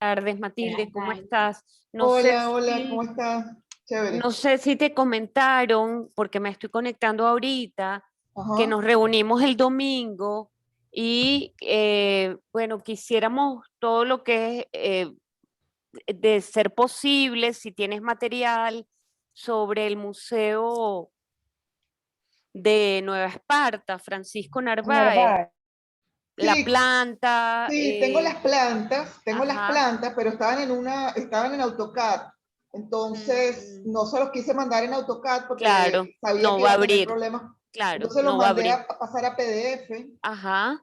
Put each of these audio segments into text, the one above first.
Tardes, Matilde, Buenas ¿cómo tardes. estás? Hola, hola, ¿cómo estás? No Chévere. sé si te comentaron, porque me estoy conectando ahorita, que Ajá. nos reunimos el domingo y, bueno, quisiéramos todo lo que es, de ser posible, si tienes material sobre el Museo de Nueva Esparta, Francisco Narváez, Narváez. la Sí, planta, sí, tengo las ajá, plantas, pero estaban en AutoCAD. Entonces, mm, no se los quise mandar en AutoCAD claro, porque sabía no que va iba a a tener abrir, problemas. claro, Entonces los no va a mandé abrir. a pasar a PDF. Ajá,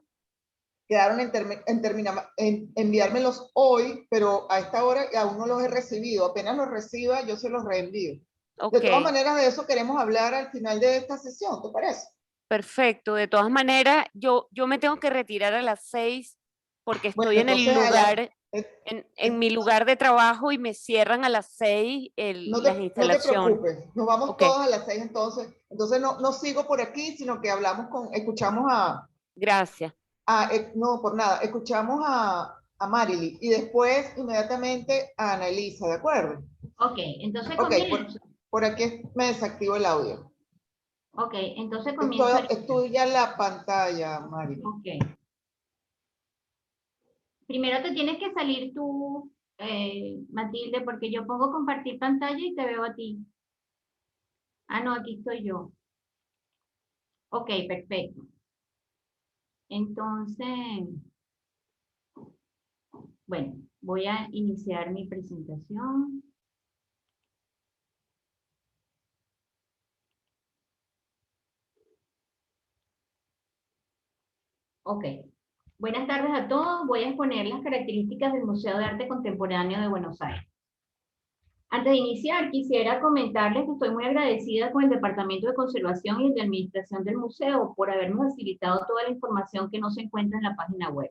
Quedaron en enviármelos hoy, pero a esta hora aún no los he recibido. Apenas los reciba, yo se los reenvío. De ok, todas maneras, de eso queremos hablar al final de esta sesión, ¿te parece? perfecto. De todas maneras, yo me tengo que retirar a las 6 porque Bueno, estoy en el entonces lugar, eh, en mi lugar de trabajo y me cierran a las 6 las no te instalaciones. preocupes, nos vamos Ok, todos a las 6 entonces. Entonces no sigo por aquí, sino que escuchamos gracias. no, por nada, escuchamos a Marily y después inmediatamente a Ana Elisa, ¿de acuerdo? Ok, entonces Ok, comienzo. por aquí me desactivo el audio. Ok, entonces comienzo Es ahorita. tuya la pantalla, Marily. Ok. Primero te tienes que salir tú, Matilde, porque yo pongo compartir pantalla y te veo a ti. Ah, no, aquí estoy yo. Ok, perfecto. Entonces, bueno, voy a iniciar mi presentación. Ok. Buenas tardes a todos. Voy a exponer las características del Museo de Arte Contemporáneo de Buenos Aires. Antes de iniciar, quisiera comentarles que estoy muy agradecida con el Departamento de Conservación y de Administración del museo por habernos facilitado toda la información que no se encuentra en la página web.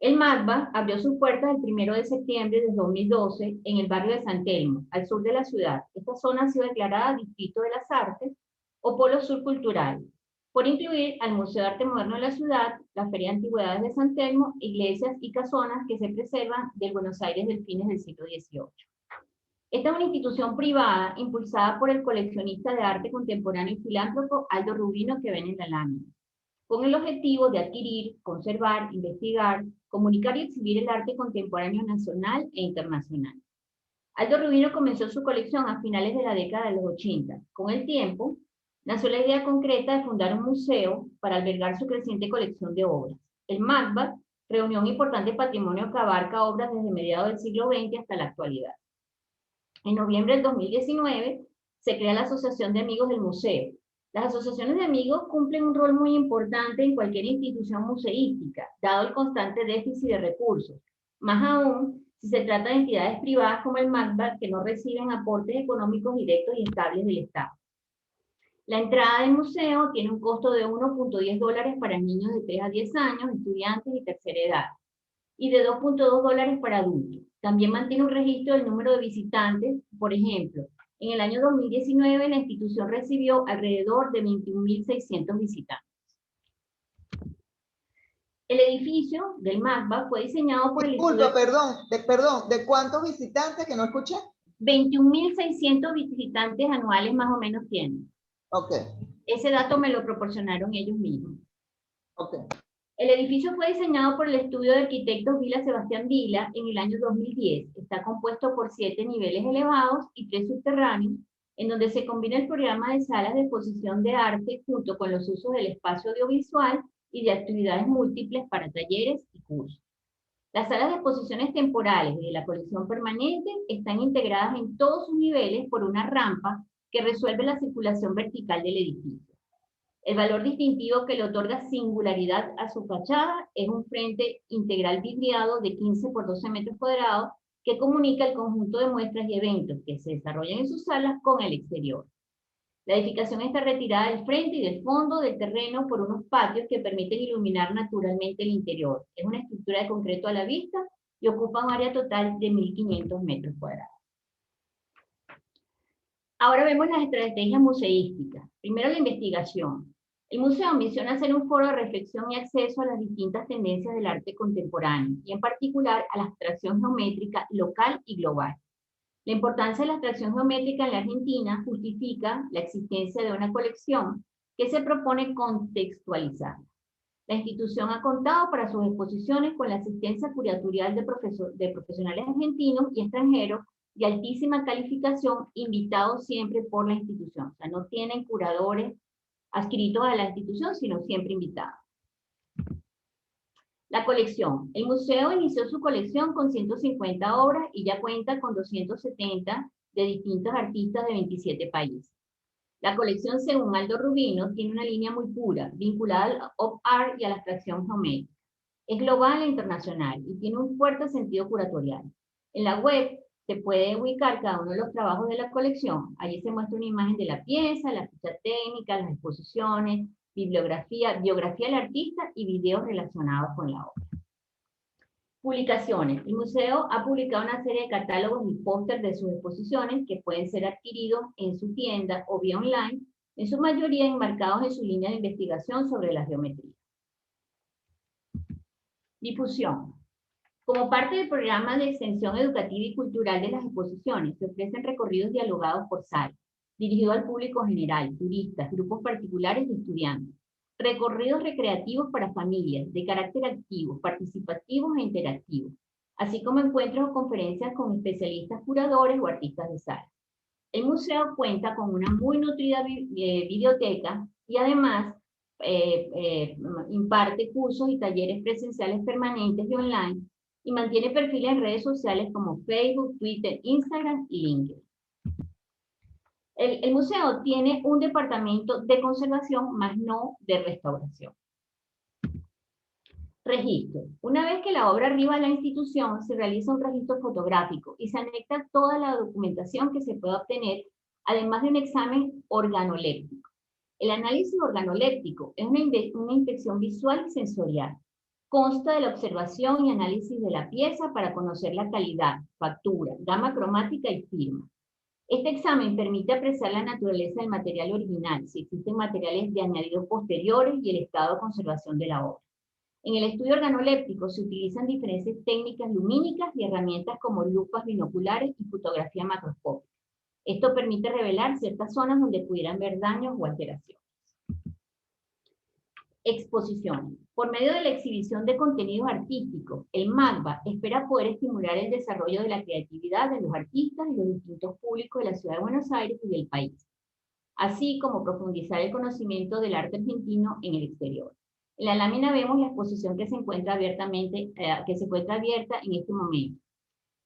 El MACBA abrió sus puertas el 1 de septiembre de 2012 en el barrio de San Telmo, al sur de la ciudad. Esta zona ha sido declarada Distrito de las Artes o Polo Sur Cultural, por incluir al Museo de Arte Moderno de la ciudad, la Feria de Antigüedades de San Telmo, iglesias y casonas que se preservan del Buenos Aires del fines del siglo XVIII. Esta es una institución privada impulsada por el coleccionista de arte contemporáneo y filántropo Aldo Rubino que ven en la lámina, con el objetivo de adquirir, conservar, investigar, comunicar y exhibir el arte contemporáneo nacional e internacional. Aldo Rubino comenzó su colección a finales de la década de los 80. Con el tiempo, nació la idea concreta de fundar un museo para albergar su creciente colección de obras. El MACBA reunió un importante patrimonio que abarca obras desde mediados del siglo XX hasta la actualidad. En noviembre del 2019 se crea la Asociación de Amigos del Museo. Las asociaciones de amigos cumplen un rol muy importante en cualquier institución museística, dado el constante déficit de recursos. Más aún, si se trata de entidades privadas como el MACBA, que no reciben aportes económicos directos y estables del Estado. La entrada del museo tiene un costo de $1.10 para niños de 3 a 10 años, estudiantes y tercera edad, y de $2.2 para adultos. También mantiene un registro del número de visitantes. Por ejemplo, en el año 2019 la institución recibió alrededor de 21.600 visitantes. El edificio del MACBA fue diseñado por el Disculpa, estudio. perdón, ¿de cuántos visitantes que no escuché? 21.600 visitantes anuales más o menos tienen. Ok, Ese dato me lo proporcionaron ellos mismos. ok. El edificio fue diseñado por el estudio de arquitectos Vila Sebastián Vila en el año 2010. Está compuesto por 7 niveles elevados y 3 subterráneos, en donde se combina el programa de salas de exposición de arte junto con los usos del espacio audiovisual y de actividades múltiples para talleres y cursos. Las salas de exposiciones temporales y de la colección permanente están integradas en todos sus niveles por una rampa que resuelve la circulación vertical del edificio. El valor distintivo que le otorga singularidad a su fachada es un frente integral vidriado de 15 por 12 metros cuadrados que comunica el conjunto de muestras y eventos que se desarrollan en sus salas con el exterior. La edificación está retirada del frente y del fondo del terreno por unos patios que permiten iluminar naturalmente el interior. Es una estructura de concreto a la vista y ocupa un área total de 1.500 metros cuadrados. Ahora vemos las estrategias museísticas. Primero, la investigación. El museo ambiciona ser un foro de reflexión y acceso a las distintas tendencias del arte contemporáneo, y en particular a la abstracción geométrica local y global. La importancia de la abstracción geométrica en la Argentina justifica la existencia de una colección que se propone contextualizar. La institución ha contado para sus exposiciones con la asistencia curatorial de profesionales argentinos y extranjeros de altísima calificación, invitados siempre por la institución. O sea, no tienen curadores adscritos a la institución, sino siempre invitados. La colección. El museo inició su colección con 150 obras y ya cuenta con 270 de distintos artistas de 27 países. La colección, según Aldo Rubino, tiene una línea muy pura, vinculada al op art y a la abstracción geométrica. Es global e internacional y tiene un fuerte sentido curatorial. En la web se puede ubicar cada uno de los trabajos de la colección. Allí se muestra una imagen de la pieza, la ficha técnica, las exposiciones, bibliografía, biografía del artista y videos relacionados con la obra. Publicaciones. El museo ha publicado una serie de catálogos y pósters de sus exposiciones que pueden ser adquiridos en su tienda o vía online, en su mayoría enmarcados en su línea de investigación sobre la geometría. Difusión. Como parte del programa de extensión educativa y cultural de las exposiciones, se ofrecen recorridos dialogados por sala, dirigidos al público general, turistas, grupos particulares y estudiantes. Recorridos recreativos para familias, de carácter activo, participativos e interactivos, así como encuentros o conferencias con especialistas curadores o artistas de sala. El museo cuenta con una muy nutrida biblioteca y además imparte cursos y talleres presenciales permanentes y online, y mantiene perfiles en redes sociales como Facebook, Twitter, Instagram y LinkedIn. El museo tiene un departamento de conservación, más no de restauración. Registro. Una vez que la obra arriba a la institución, se realiza un registro fotográfico y se anexa toda la documentación que se pueda obtener, además de un examen organoléptico. El análisis organoléptico es una inspección visual y sensorial. Consta de la observación y análisis de la pieza para conocer la calidad, factura, gama cromática y firma. Este examen permite apreciar la naturaleza del material original, si existen materiales de añadido posteriores y el estado de conservación de la obra. En el estudio organoléptico se utilizan diferentes técnicas lumínicas y herramientas como lupas binoculares y fotografía macroscópica. Esto permite revelar ciertas zonas donde pudieran haber daños o alteraciones. Exposiciones. Por medio de la exhibición de contenidos artísticos, el MACBA espera poder estimular el desarrollo de la creatividad de los artistas y los distintos públicos de la Ciudad de Buenos Aires y del país, así como profundizar el conocimiento del arte argentino en el exterior. En la lámina vemos la exposición que se encuentra abierta en este momento.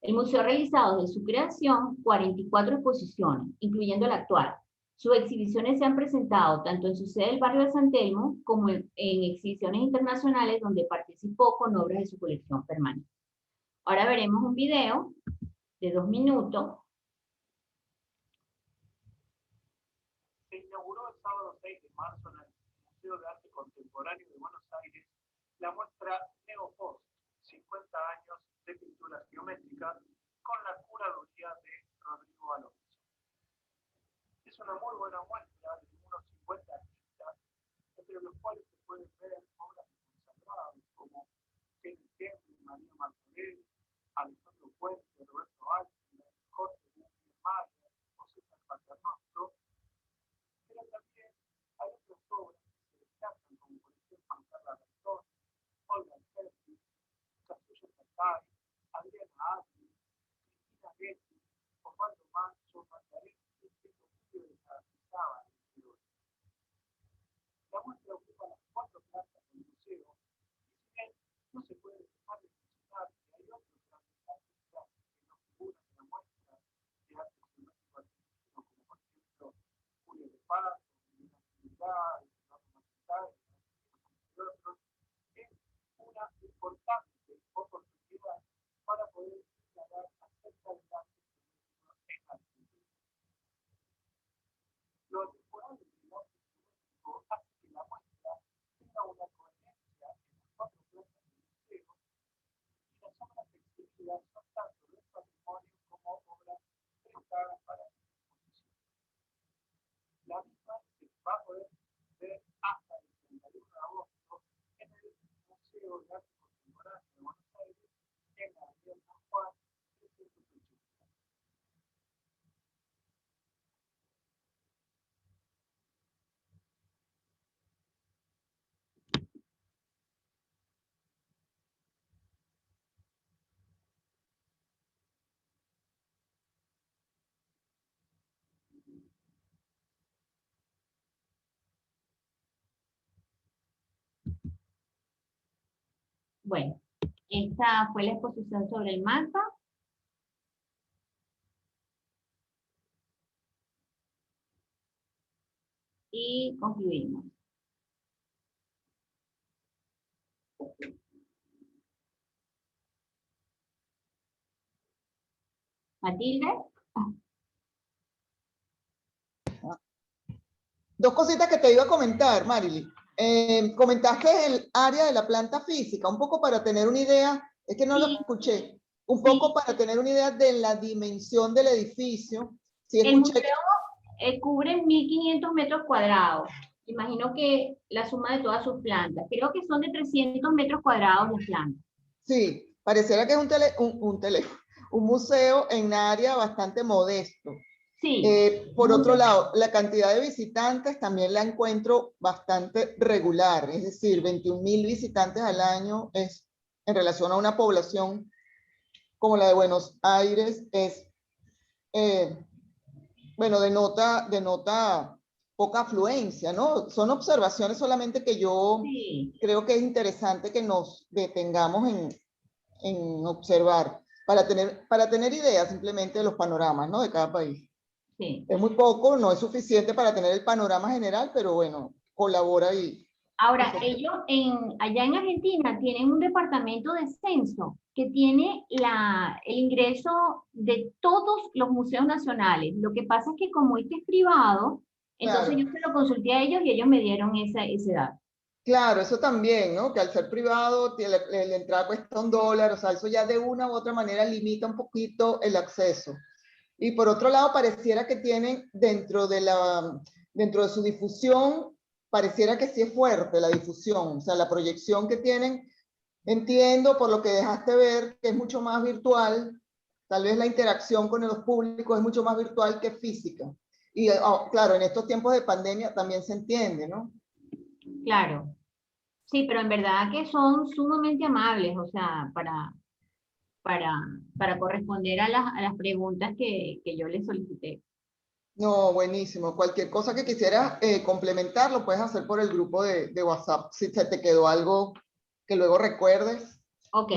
El museo ha realizado desde su creación 44 exposiciones, incluyendo la actual. Sus exhibiciones se han presentado tanto en su sede del barrio de San Telmo como en exhibiciones internacionales donde participó con obras de su colección permanente. Ahora veremos un video de 2 minutos. Se inauguró el sábado 6 de marzo en el Museo de Arte Contemporáneo de Buenos Aires la muestra Neopost, 50 años de pintura geométrica, con la curaduría de Rodrigo Alonso. Es una muy buena muestra de unos 50 artistas, entre los cuales se pueden ver obras consagradas como Kenny Kemp, María Martorell, Alejandro Puente, Roberto Alcina, Jorge Gutiérrez Mayer, José Paternostro, pero también hay otras obras que se destacan, como por ejemplo Carla Gastón, Olga Herzi, Castello Tatay, Adriana Agui, Cristina Getty, Osvaldo Manso, Magdalena y Julio de Sarapizábal, entre otros. La muestra ocupa las 4 plantas del museo, y si bien no se puede dejar de mencionar que hay otros grandes artistas que no figuran en la muestra de arte geométrico argentino, como por ejemplo Julio de Paz, Milena Trinidad, Eduardo Macetay, entre otros, es una importante oportunidad para poder hablar acerca del arte geométrico en Argentina. Lo Bueno, esta fue la exposición sobre el mapa. Y concluimos. Matilde. Dos cositas que te iba a comentar, Marily. Comentaste el área de la planta física, un poco para tener una idea, es que no lo Sí. escuché, un poco Sí. para tener una idea de la dimensión del edificio. Sí, El escuché museo cubre 1.500 metros cuadrados. Imagino que la suma de todas sus plantas. Creo que son de 300 metros cuadrados las plantas. sí, pareciera que es un museo en área bastante modesto. Sí. Por Muy otro bien. lado, la cantidad de visitantes también la encuentro bastante regular, es decir, 21.000 visitantes al año es en relación a una población como la de Buenos Aires, es, eh, bueno, denota poca afluencia, ¿no? Son observaciones solamente que yo Sí. creo que es interesante que nos detengamos en observar para tener ideas simplemente de los panoramas, ¿no? De cada país. Sí. Es muy poco, no es suficiente para tener el panorama general, pero bueno, colabora y... Ahora, ellos allá en Argentina tienen un departamento de censo que tiene el ingreso de todos los museos nacionales. Lo que pasa es que como este es privado, entonces Claro, yo se lo consulté a ellos y ellos me dieron ese dato. claro, eso también, ¿no? Que al ser privado, la entrada cuesta $1, o sea, eso ya de una u otra manera limita un poquito el acceso. Y por otro lado, pareciera que tienen dentro de su difusión, pareciera que sí es fuerte la difusión, o sea, la proyección que tienen, entiendo por lo que dejaste ver que es mucho más virtual, tal vez la interacción con los públicos es mucho más virtual que física. Y claro, en estos tiempos de pandemia también se entiende, ¿no? Claro. Sí, pero en verdad que son sumamente amables, o sea, para, para corresponder a las preguntas que yo les solicité. No, buenísimo. Cualquier cosa que quisieras complementar, lo puedes hacer por el grupo de WhatsApp. Si se te quedó algo que luego recuerdes, Ok,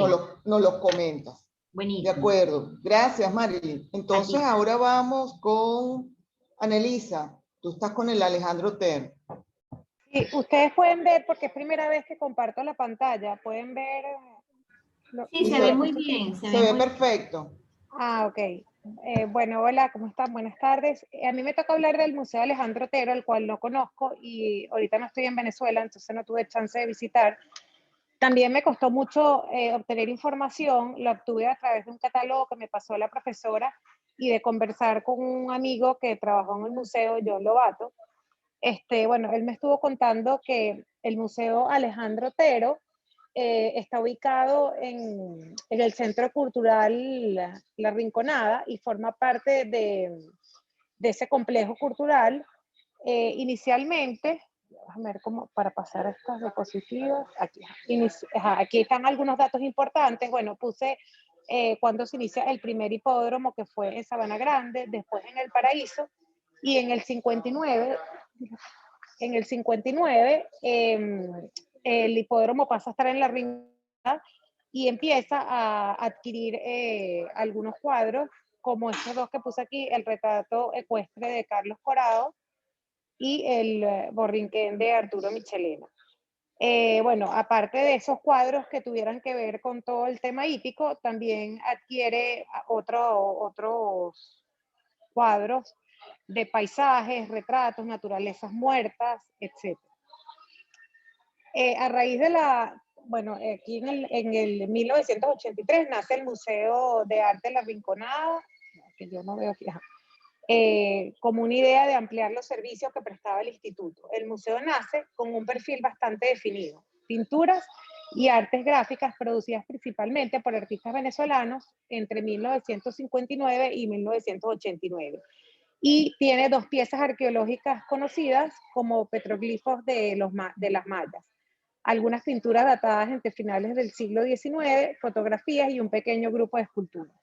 nos lo comentas. De buenísimo. acuerdo. Gracias, Marilyn. A Entonces, ti. ahora vamos con Anelisa. Tú estás con el Alejandro Ter. Sí, ustedes pueden ver, porque es primera vez que comparto la pantalla, pueden ver... Sí, Y se ve muy bien, se se ve ve muy perfecto. Ah, ok. Bueno, hola, ¿cómo están? Buenas tardes. A mí me toca hablar del Museo Alejandro Otero, el cual no conozco y ahorita no estoy en Venezuela, entonces no tuve chance de visitar. También me costó mucho obtener información, la obtuve a través de un catálogo que me pasó la profesora y de conversar con un amigo que trabajó en el museo, John Lobato. Bueno, él me estuvo contando que el Museo Alejandro Otero está ubicado en el Centro Cultural La Rinconada y forma parte de ese complejo cultural. Inicialmente, déjame ver cómo, para pasar a estas diapositivas, aquí están algunos datos importantes. Bueno, puse cuando se inicia el primer hipódromo, que fue en Sabana Grande, después en El Paraíso, y en el 59, el hipódromo pasa a estar en La Rinconada y empieza a adquirir algunos cuadros, como estos dos que puse aquí, el retrato ecuestre de Carlos Corado y el Borrinquén de Arturo Michelena. Bueno, aparte de esos cuadros que tuvieran que ver con todo el tema hípico, también adquiere otros cuadros de paisajes, retratos, naturalezas muertas, etc. A raíz de bueno, aquí en el 1983 nace el Museo de Arte La Rinconada, que yo no veo aquí, como una idea de ampliar los servicios que prestaba el instituto. El museo nace con un perfil bastante definido, pinturas y artes gráficas producidas principalmente por artistas venezolanos entre 1959 y 1989. Y tiene dos piezas arqueológicas conocidas como petroglifos de las mayas, algunas pinturas datadas entre finales del siglo XIX, fotografías y un pequeño grupo de esculturas.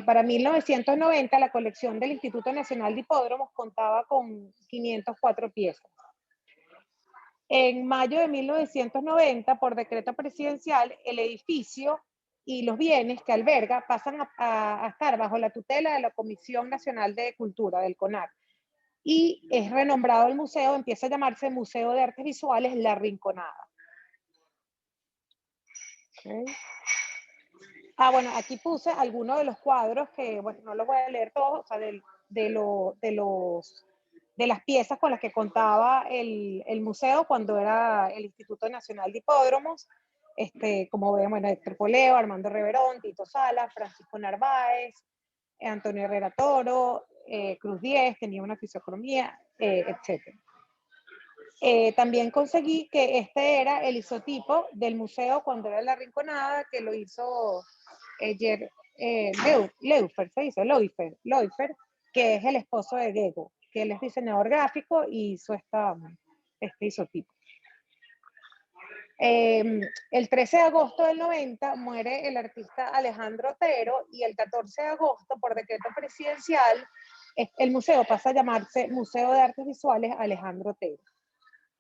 Para 1990, la colección del Instituto Nacional de Hipódromos contaba con 504 piezas. En mayo de 1990, por decreto presidencial, el edificio y los bienes que alberga pasan a estar bajo la tutela de la Comisión Nacional de Cultura, del CONAC. Y es renombrado el museo, empieza a llamarse Museo de Artes Visuales La Rinconada. Okay. Bueno, aquí puse algunos de los cuadros que, bueno, no los voy a leer todos, o sea, de las piezas con las que contaba el museo cuando era el Instituto Nacional de Hipódromos, como ven, bueno, Héctor Poleo, Armando Reverón, Tito Sala, Francisco Narváez, Antonio Herrera Toro, Cruz Diez, tenía una fisiocromía, etc. También conseguí que este era el isotipo del museo cuando era La Rinconada, que lo hizo Leufer, se dice, Leufer, que es el esposo de Gego, que él es diseñador gráfico y hizo este isotipo. El 13 de agosto del 90 muere el artista Alejandro Otero y el 14 de agosto, por decreto presidencial, el museo pasa a llamarse Museo de Artes Visuales Alejandro Otero.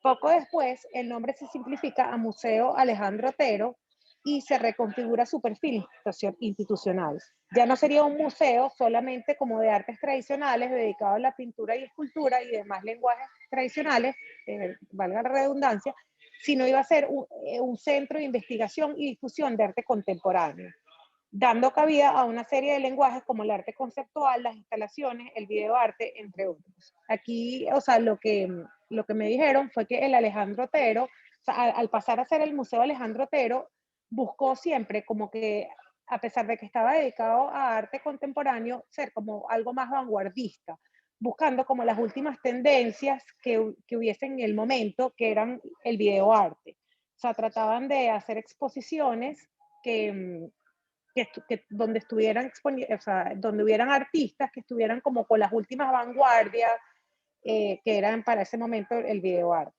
Poco después, el nombre se simplifica a Museo Alejandro Otero y se reconfigura su perfil institucional. Ya no sería un museo solamente como de artes tradicionales dedicado a la pintura y escultura y demás lenguajes tradicionales, valga la redundancia, sino iba a ser un centro de investigación y difusión de arte contemporáneo, dando cabida a una serie de lenguajes como el arte conceptual, las instalaciones, el videoarte, entre otros. Aquí, o sea, lo que me dijeron fue que el Alejandro Otero, o sea, al pasar a ser el Museo Alejandro Otero, buscó siempre como que, a pesar de que estaba dedicado a arte contemporáneo, ser como algo más vanguardista, buscando como las últimas tendencias que hubiesen en el momento, que eran el videoarte. O sea, trataban de hacer exposiciones donde estuvieran o sea, donde hubieran artistas que estuvieran como con las últimas vanguardias, que eran para ese momento el videoarte.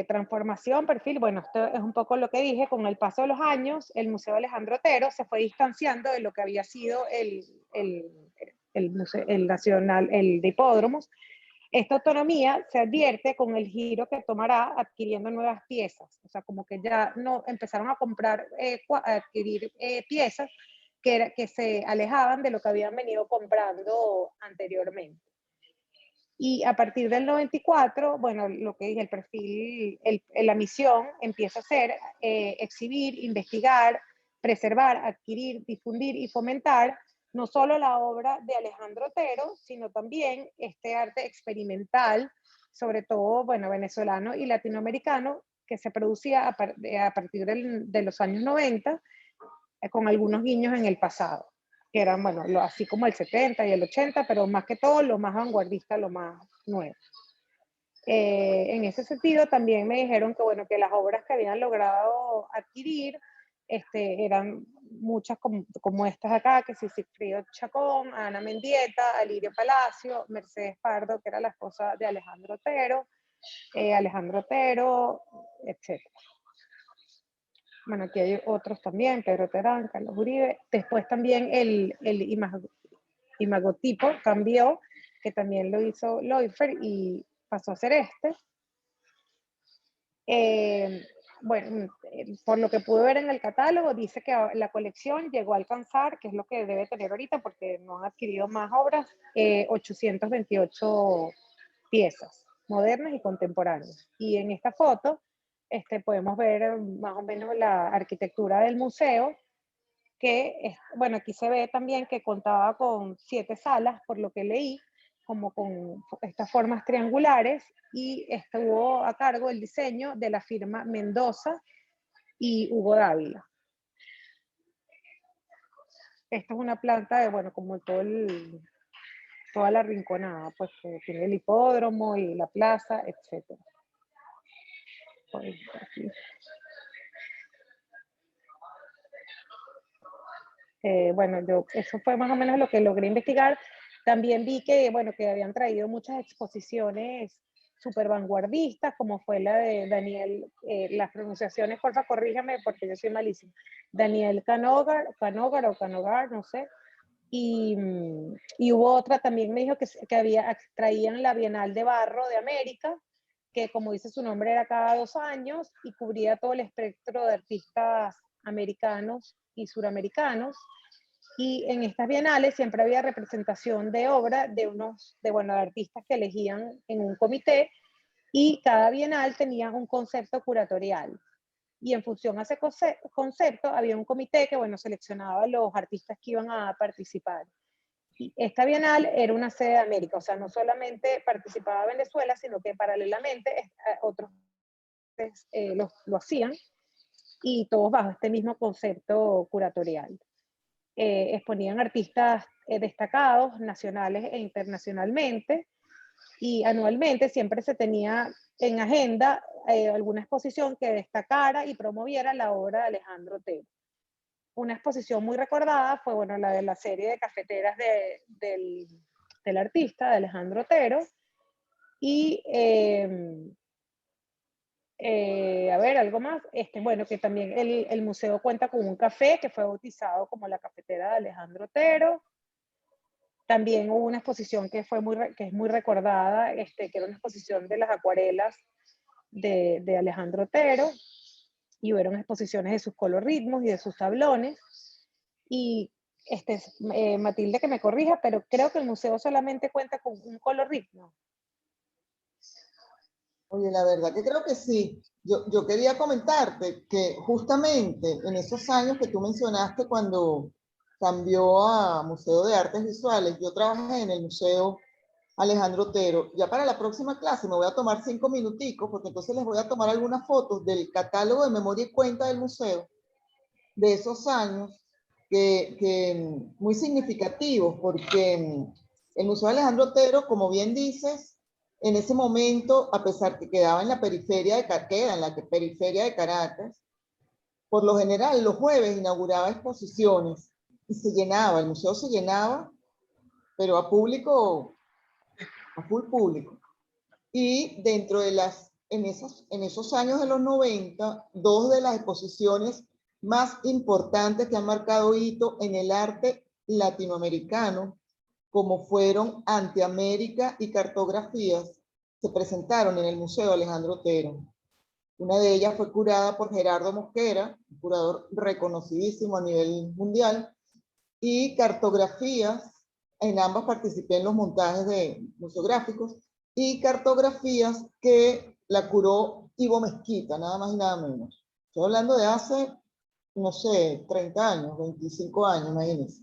Transformación, perfil, bueno, esto es un poco lo que dije, con el paso de los años, el Museo Alejandro Otero se fue distanciando de lo que había sido el Nacional, el de Hipódromos. Esta autonomía se advierte con el giro que tomará adquiriendo nuevas piezas, o sea, como que ya no empezaron a comprar, a adquirir piezas que se alejaban de lo que habían venido comprando anteriormente. Y a partir del 94, bueno, lo que dije, el perfil, la misión empieza a ser exhibir, investigar, preservar, adquirir, difundir y fomentar no solo la obra de Alejandro Otero, sino también este arte experimental, sobre todo, bueno, venezolano y latinoamericano, que se producía a partir de los años 90, con algunos guiños en el pasado, que eran, bueno, así como el 70 y el 80, pero más que todo lo más vanguardista, lo más nuevo. En ese sentido, también me dijeron que, bueno, que las obras que habían logrado adquirir eran muchas como estas acá, que sí, Sigfrido Chacón, Ana Mendieta, Alirio Palacio, Mercedes Pardo, que era la esposa de Alejandro Otero, etc. Bueno, aquí hay otros también, Pedro Terán, Carlos Uribe. Después también el imagotipo cambió, que también lo hizo Leufer y pasó a ser este. Bueno, por lo que pude ver en el catálogo, dice que la colección llegó a alcanzar, que es lo que debe tener ahorita porque no han adquirido más obras, 828 piezas modernas y contemporáneas. Y en esta foto podemos ver más o menos la arquitectura del museo, que, bueno, aquí se ve también que contaba con 7 salas, por lo que leí, como con estas formas triangulares, y estuvo a cargo el diseño de la firma Mendoza y Hugo Dávila. Esta es una planta de, bueno, como toda la Rinconada, pues que tiene el hipódromo y la plaza, etc. Bueno, eso fue más o menos lo que logré investigar. También vi que, bueno, que habían traído muchas exposiciones súper vanguardistas, como fue la de Daniel, las pronunciaciones, porfa, corríjame porque yo soy malísima. Daniel Canogar, no sé. Y hubo otra también, me dijo que traían la Bienal de Barro de América, que como dice su nombre era cada 2 años y cubría todo el espectro de artistas americanos y suramericanos. Y en estas bienales siempre había representación de obra de de artistas que elegían en un comité, y cada bienal tenía un concepto curatorial. Y en función a ese concepto había un comité que, seleccionaba los artistas que iban a participar. Y esta bienal era una sede de América, o sea, no solamente participaba Venezuela, sino que paralelamente otros lo hacían, y todos bajo este mismo concepto curatorial. Exponían artistas destacados nacionales e internacionalmente, y anualmente siempre se tenía en agenda alguna exposición que destacara y promoviera la obra de Alejandro Otero. Una exposición muy recordada fue, la de la serie de cafeteras del artista, de Alejandro Otero. Y, a ver, algo más. Que también el museo cuenta con un café que fue bautizado como la cafetera de Alejandro Otero. También hubo una exposición que es muy recordada, que era una exposición de las acuarelas de Alejandro Otero, y hubieron exposiciones de sus colorritmos y de sus tablones. Y Matilde que me corrija, pero creo que el museo solamente cuenta con un colorritmo. Oye, la verdad que creo que sí. Yo quería comentarte que justamente en esos años que tú mencionaste cuando cambió a Museo de Artes Visuales, yo trabajé en el Museo Alejandro Otero. Ya para la próxima clase me voy a tomar 5 minuticos, porque entonces les voy a tomar algunas fotos del catálogo de memoria y cuenta del museo de esos años, que muy significativos, porque el Museo Alejandro Otero, como bien dices, en ese momento, a pesar que quedaba en la periferia de Caracas, por lo general los jueves inauguraba exposiciones y se llenaba, el museo se llenaba, pero a full público. Y dentro de en esos años de los 90, dos de las exposiciones más importantes que han marcado hito en el arte latinoamericano, como fueron Antiamérica y Cartografías, se presentaron en el Museo Alejandro Otero. Una de ellas fue curada por Gerardo Mosquera, un curador reconocidísimo a nivel mundial, y Cartografías, en ambas participé en los montajes museográficos, y Cartografías, que la curó Ivo Mezquita, nada más y nada menos. Estoy hablando de hace, no sé, 30 años, 25 años, imagínense.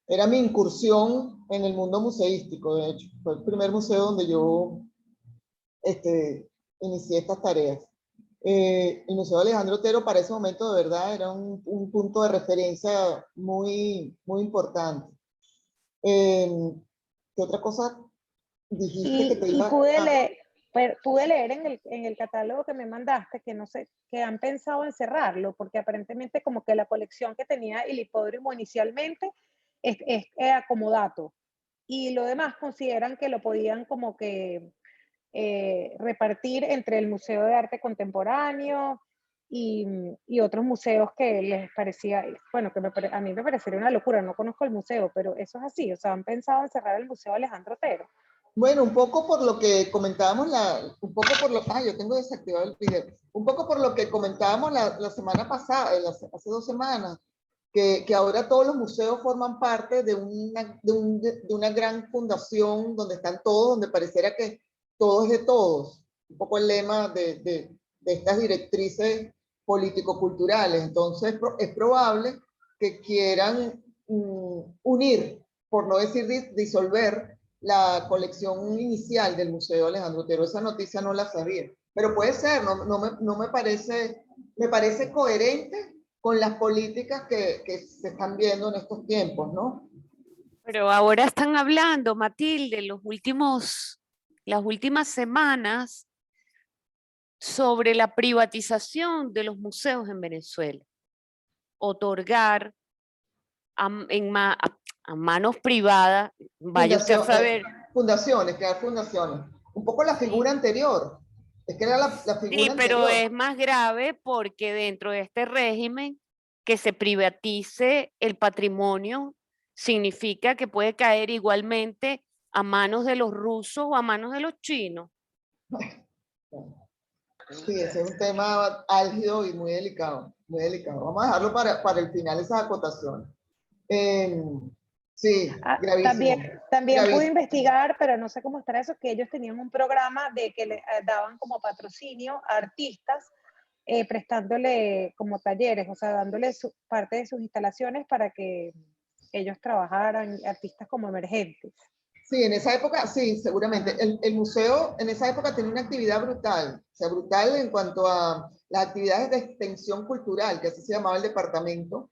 Era mi incursión en el mundo museístico, de hecho. Fue el primer museo donde yo inicié estas tareas. El Museo Alejandro Otero para ese momento de verdad era un punto de referencia muy, muy importante. ¿Qué otra cosa dijiste que te iba pude leer en el catálogo que me mandaste que no sé, que han pensado en cerrarlo, porque aparentemente como que la colección que tenía el hipódromo inicialmente es acomodato, y lo demás consideran que lo podían como que repartir entre el Museo de Arte Contemporáneo y otros museos que les parecía, que a mí me parecería una locura. No conozco el museo, pero eso es así. O sea, han pensado en cerrar el Museo Alejandro Otero. Bueno, un poco por lo que comentábamos, yo tengo desactivado el video. Un poco por lo que comentábamos la semana pasada, hace 2 semanas, que ahora todos los museos forman parte de una gran fundación donde están todos, donde pareciera que todo es de todos. Un poco el lema de estas directrices político-culturales. Entonces, es probable que quieran unir, por no decir disolver, la colección inicial del Museo Alejandro Otero. Esa noticia no la sabía. Pero puede ser, no me parece coherente con las políticas que se están viendo en estos tiempos, ¿no? Pero ahora están hablando, Matilde, las últimas semanas sobre la privatización de los museos en Venezuela. Otorgar a manos privadas, vaya usted a saber. Crear fundaciones. Un poco la figura anterior. Es que era la figura sí, pero anterior. es más grave porque dentro de este régimen que se privatice el patrimonio significa que puede caer igualmente a manos de los rusos o a manos de los chinos. Sí, ese es un tema álgido y muy delicado, muy delicado. Vamos a dejarlo para el final, esas acotaciones. Sí, Ah, gravísimo, también pude gravísimo. investigar, pero no sé cómo estará eso, que ellos tenían un programa de que le daban como patrocinio a artistas, prestándole como talleres, o sea, dándole parte de sus instalaciones para que ellos trabajaran, artistas como emergentes. Sí, en esa época, sí, seguramente. El museo en esa época tenía una actividad brutal, o sea, brutal en cuanto a las actividades de extensión cultural, que así se llamaba el departamento.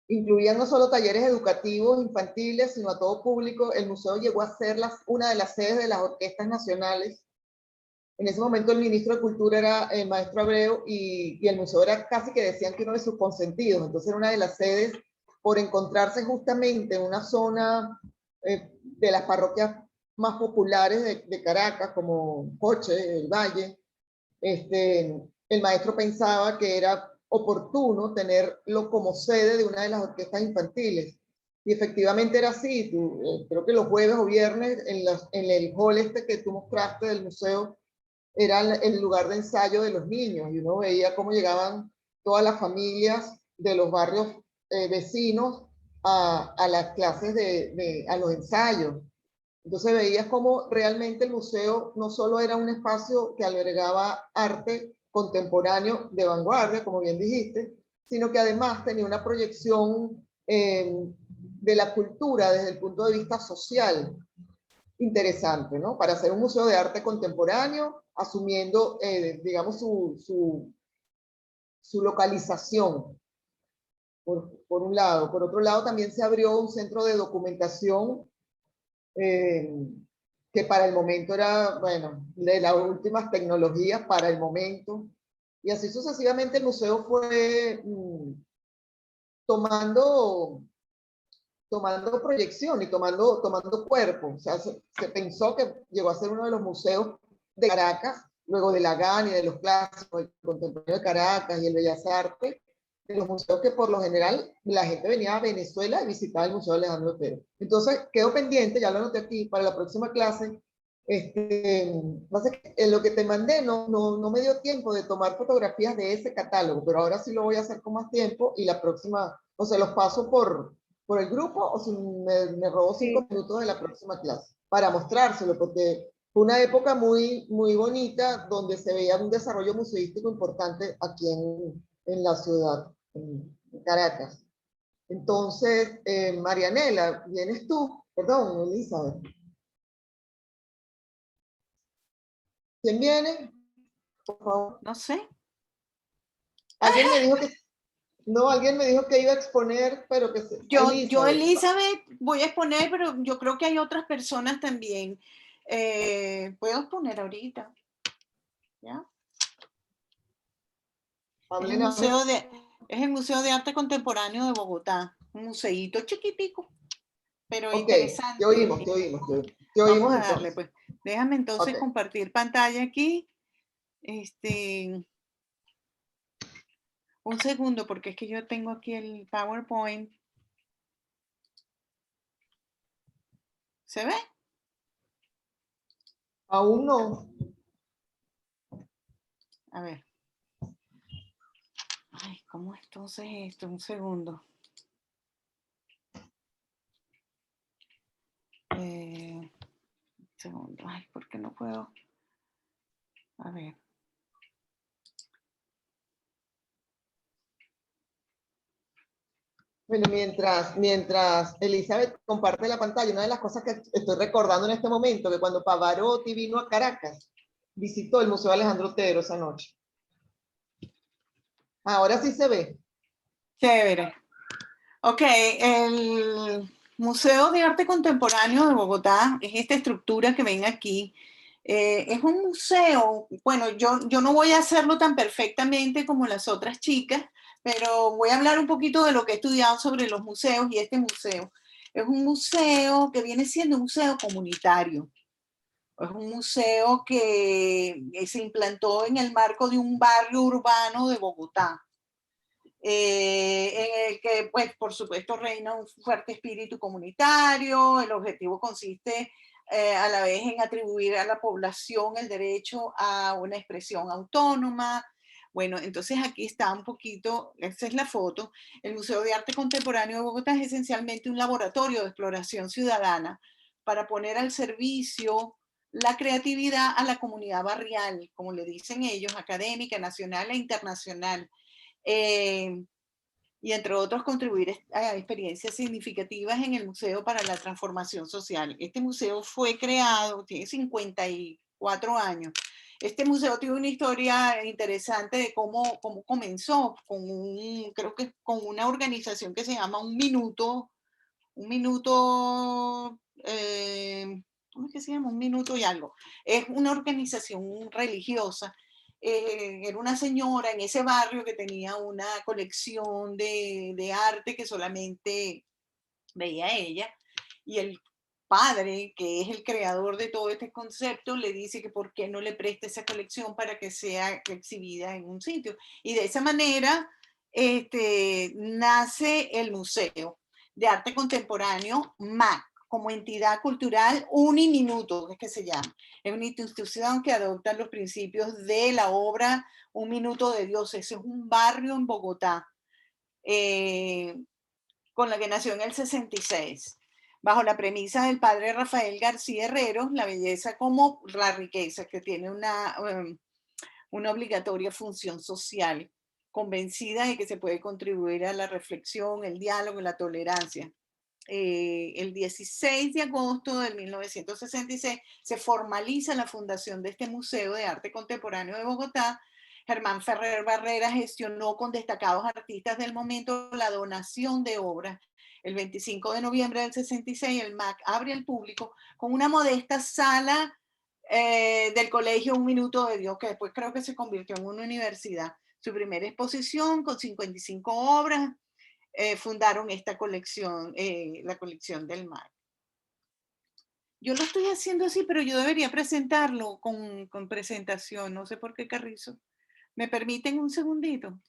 Incluían no solo talleres educativos infantiles, sino a todo público. El museo llegó a ser una de las sedes de las orquestas nacionales. En ese momento el ministro de Cultura era el maestro Abreu y el museo era casi que decían que uno de sus consentidos. Entonces era una de las sedes por encontrarse justamente en una zona de las parroquias más populares de Caracas, como Coche, el Valle. El maestro pensaba que era oportuno tenerlo como sede de una de las orquestas infantiles. Y efectivamente era así. Creo que los jueves o viernes en el hall este que tú mostraste del museo era el lugar de ensayo de los niños y uno veía cómo llegaban todas las familias de los barrios vecinos a las clases a los ensayos. Entonces veías cómo realmente el museo no solo era un espacio que albergaba arte contemporáneo de vanguardia, como bien dijiste, sino que además tenía una proyección de la cultura desde el punto de vista social interesante, ¿no? Para hacer un museo de arte contemporáneo, asumiendo, digamos, su localización, por un lado. Por otro lado, también se abrió un centro de documentación que para el momento era, bueno, de las últimas tecnologías para el momento. Y así sucesivamente el museo fue tomando proyección y tomando cuerpo. O sea, se pensó que llegó a ser uno de los museos de Caracas, luego de la GAN y de los clásicos, el contemporáneo de Caracas y el Bellas Artes, de los museos que por lo general la gente venía a Venezuela y visitaba el Museo Alejandro Otero. Entonces, quedó pendiente, ya lo anoté aquí, para la próxima clase. En lo que te mandé no me dio tiempo de tomar fotografías de ese catálogo, pero ahora sí lo voy a hacer con más tiempo y la próxima, o sea, los paso por el grupo o si me robó 5 minutos de la próxima clase para mostrárselo, porque fue una época muy, muy bonita donde se veía un desarrollo museístico importante aquí en la ciudad, en Caracas. Entonces, Marianela, ¿vienes tú? Perdón, Elizabeth. ¿Quién viene? Por favor. No sé. Alguien me dijo que no, alguien me dijo que iba a exponer, pero que Yo, Elizabeth, voy a exponer, pero yo creo que hay otras personas también. Puedo exponer ahorita. ¿Ya? Es el Museo de Arte Contemporáneo de Bogotá. Un museíto chiquitico, pero interesante. Te oímos, te oímos. Vamos a darle, pues. Déjame entonces Okay. compartir pantalla aquí. Un segundo, porque es que yo tengo aquí el PowerPoint. ¿Se ve? Aún no. A ver. Ay, ¿cómo es entonces esto? Un segundo. Un segundo. Ay, ¿por qué no puedo? A ver. Bueno, mientras Elizabeth comparte la pantalla, una de las cosas que estoy recordando en este momento, que cuando Pavarotti vino a Caracas, visitó el Museo Alejandro Otero esa noche. Ahora sí se ve. Chévere. Ok, el Museo de Arte Contemporáneo de Bogotá es esta estructura que ven aquí. Es un museo, bueno, yo no voy a hacerlo tan perfectamente como las otras chicas, pero voy a hablar un poquito de lo que he estudiado sobre los museos y este museo. Es un museo que viene siendo un museo comunitario. Es un museo que se implantó en el marco de un barrio urbano de Bogotá. En el que, pues, por supuesto, reina un fuerte espíritu comunitario. El objetivo consiste a la vez en atribuir a la población el derecho a una expresión autónoma. Bueno, entonces aquí está un poquito, esta es la foto. El Museo de Arte Contemporáneo de Bogotá es esencialmente un laboratorio de exploración ciudadana para poner al servicio la creatividad a la comunidad barrial, como le dicen ellos, académica, nacional e internacional. Y entre otros contribuir a experiencias significativas en el museo para la transformación social. Este museo fue creado, tiene 54 años. Este museo tiene una historia interesante de cómo comenzó, creo que con una organización que se llama Un Minuto, ¿cómo es que se llama? Un Minuto y algo. Es una organización religiosa. Era una señora en ese barrio que tenía una colección de arte que solamente veía ella, y el padre, que es el creador de todo este concepto, le dice que por qué no le presta esa colección para que sea exhibida en un sitio. Y de esa manera nace el Museo de Arte Contemporáneo MAC, como entidad cultural uniminuto, es que se llama. Es una institución que adopta los principios de la obra Un Minuto de Dios. Ese es un barrio en Bogotá, con la que nació en el 66, bajo la premisa del padre Rafael García Herrero, la belleza como la riqueza, que tiene una obligatoria función social, convencida de que se puede contribuir a la reflexión, el diálogo y la tolerancia. El 16 de agosto de 1966 se formaliza la fundación de este Museo de Arte Contemporáneo de Bogotá. Germán Ferrer Barrera gestionó con destacados artistas del momento la donación de obras. El 25 de noviembre del 66 el MAC abre al público con una modesta sala del colegio Un Minuto de Dios, que después creo que se convirtió en una universidad. Su primera exposición con 55 obras, fundaron esta colección, la colección del MAC. Yo lo estoy haciendo así, pero yo debería presentarlo con presentación. No sé por qué, Carrizo. ¿Me permiten un segundito?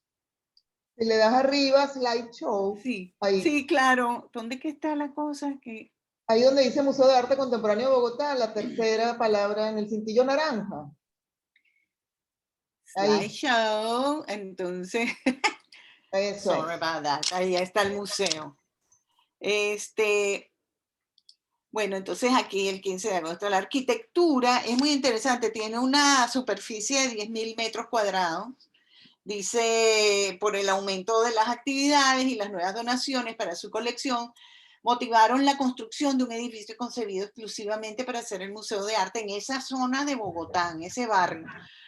Si le das arriba, slideshow. Sí, Ahí. sí, claro. ¿Dónde que está la cosa? Ahí donde dice Museo de Arte Contemporáneo de Bogotá, la tercera palabra en el cintillo naranja. Ahí. Slideshow. Entonces, Eso sorry about that. Ahí está el museo. Bueno, entonces aquí el 15 de agosto. La arquitectura es muy interesante. Tiene una superficie de 10.000 metros cuadrados. Dice, por el aumento de las actividades y las nuevas donaciones para su colección, motivaron la construcción de un edificio concebido exclusivamente para hacer el Museo de Arte en esa zona de Bogotá, en ese barrio,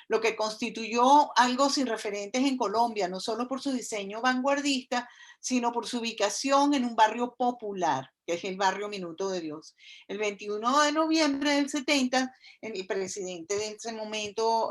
lo que constituyó algo sin referentes en Colombia, no solo por su diseño vanguardista, sino por su ubicación en un barrio popular, que es el barrio Minuto de Dios. El 21 de noviembre del 70, el presidente de ese momento,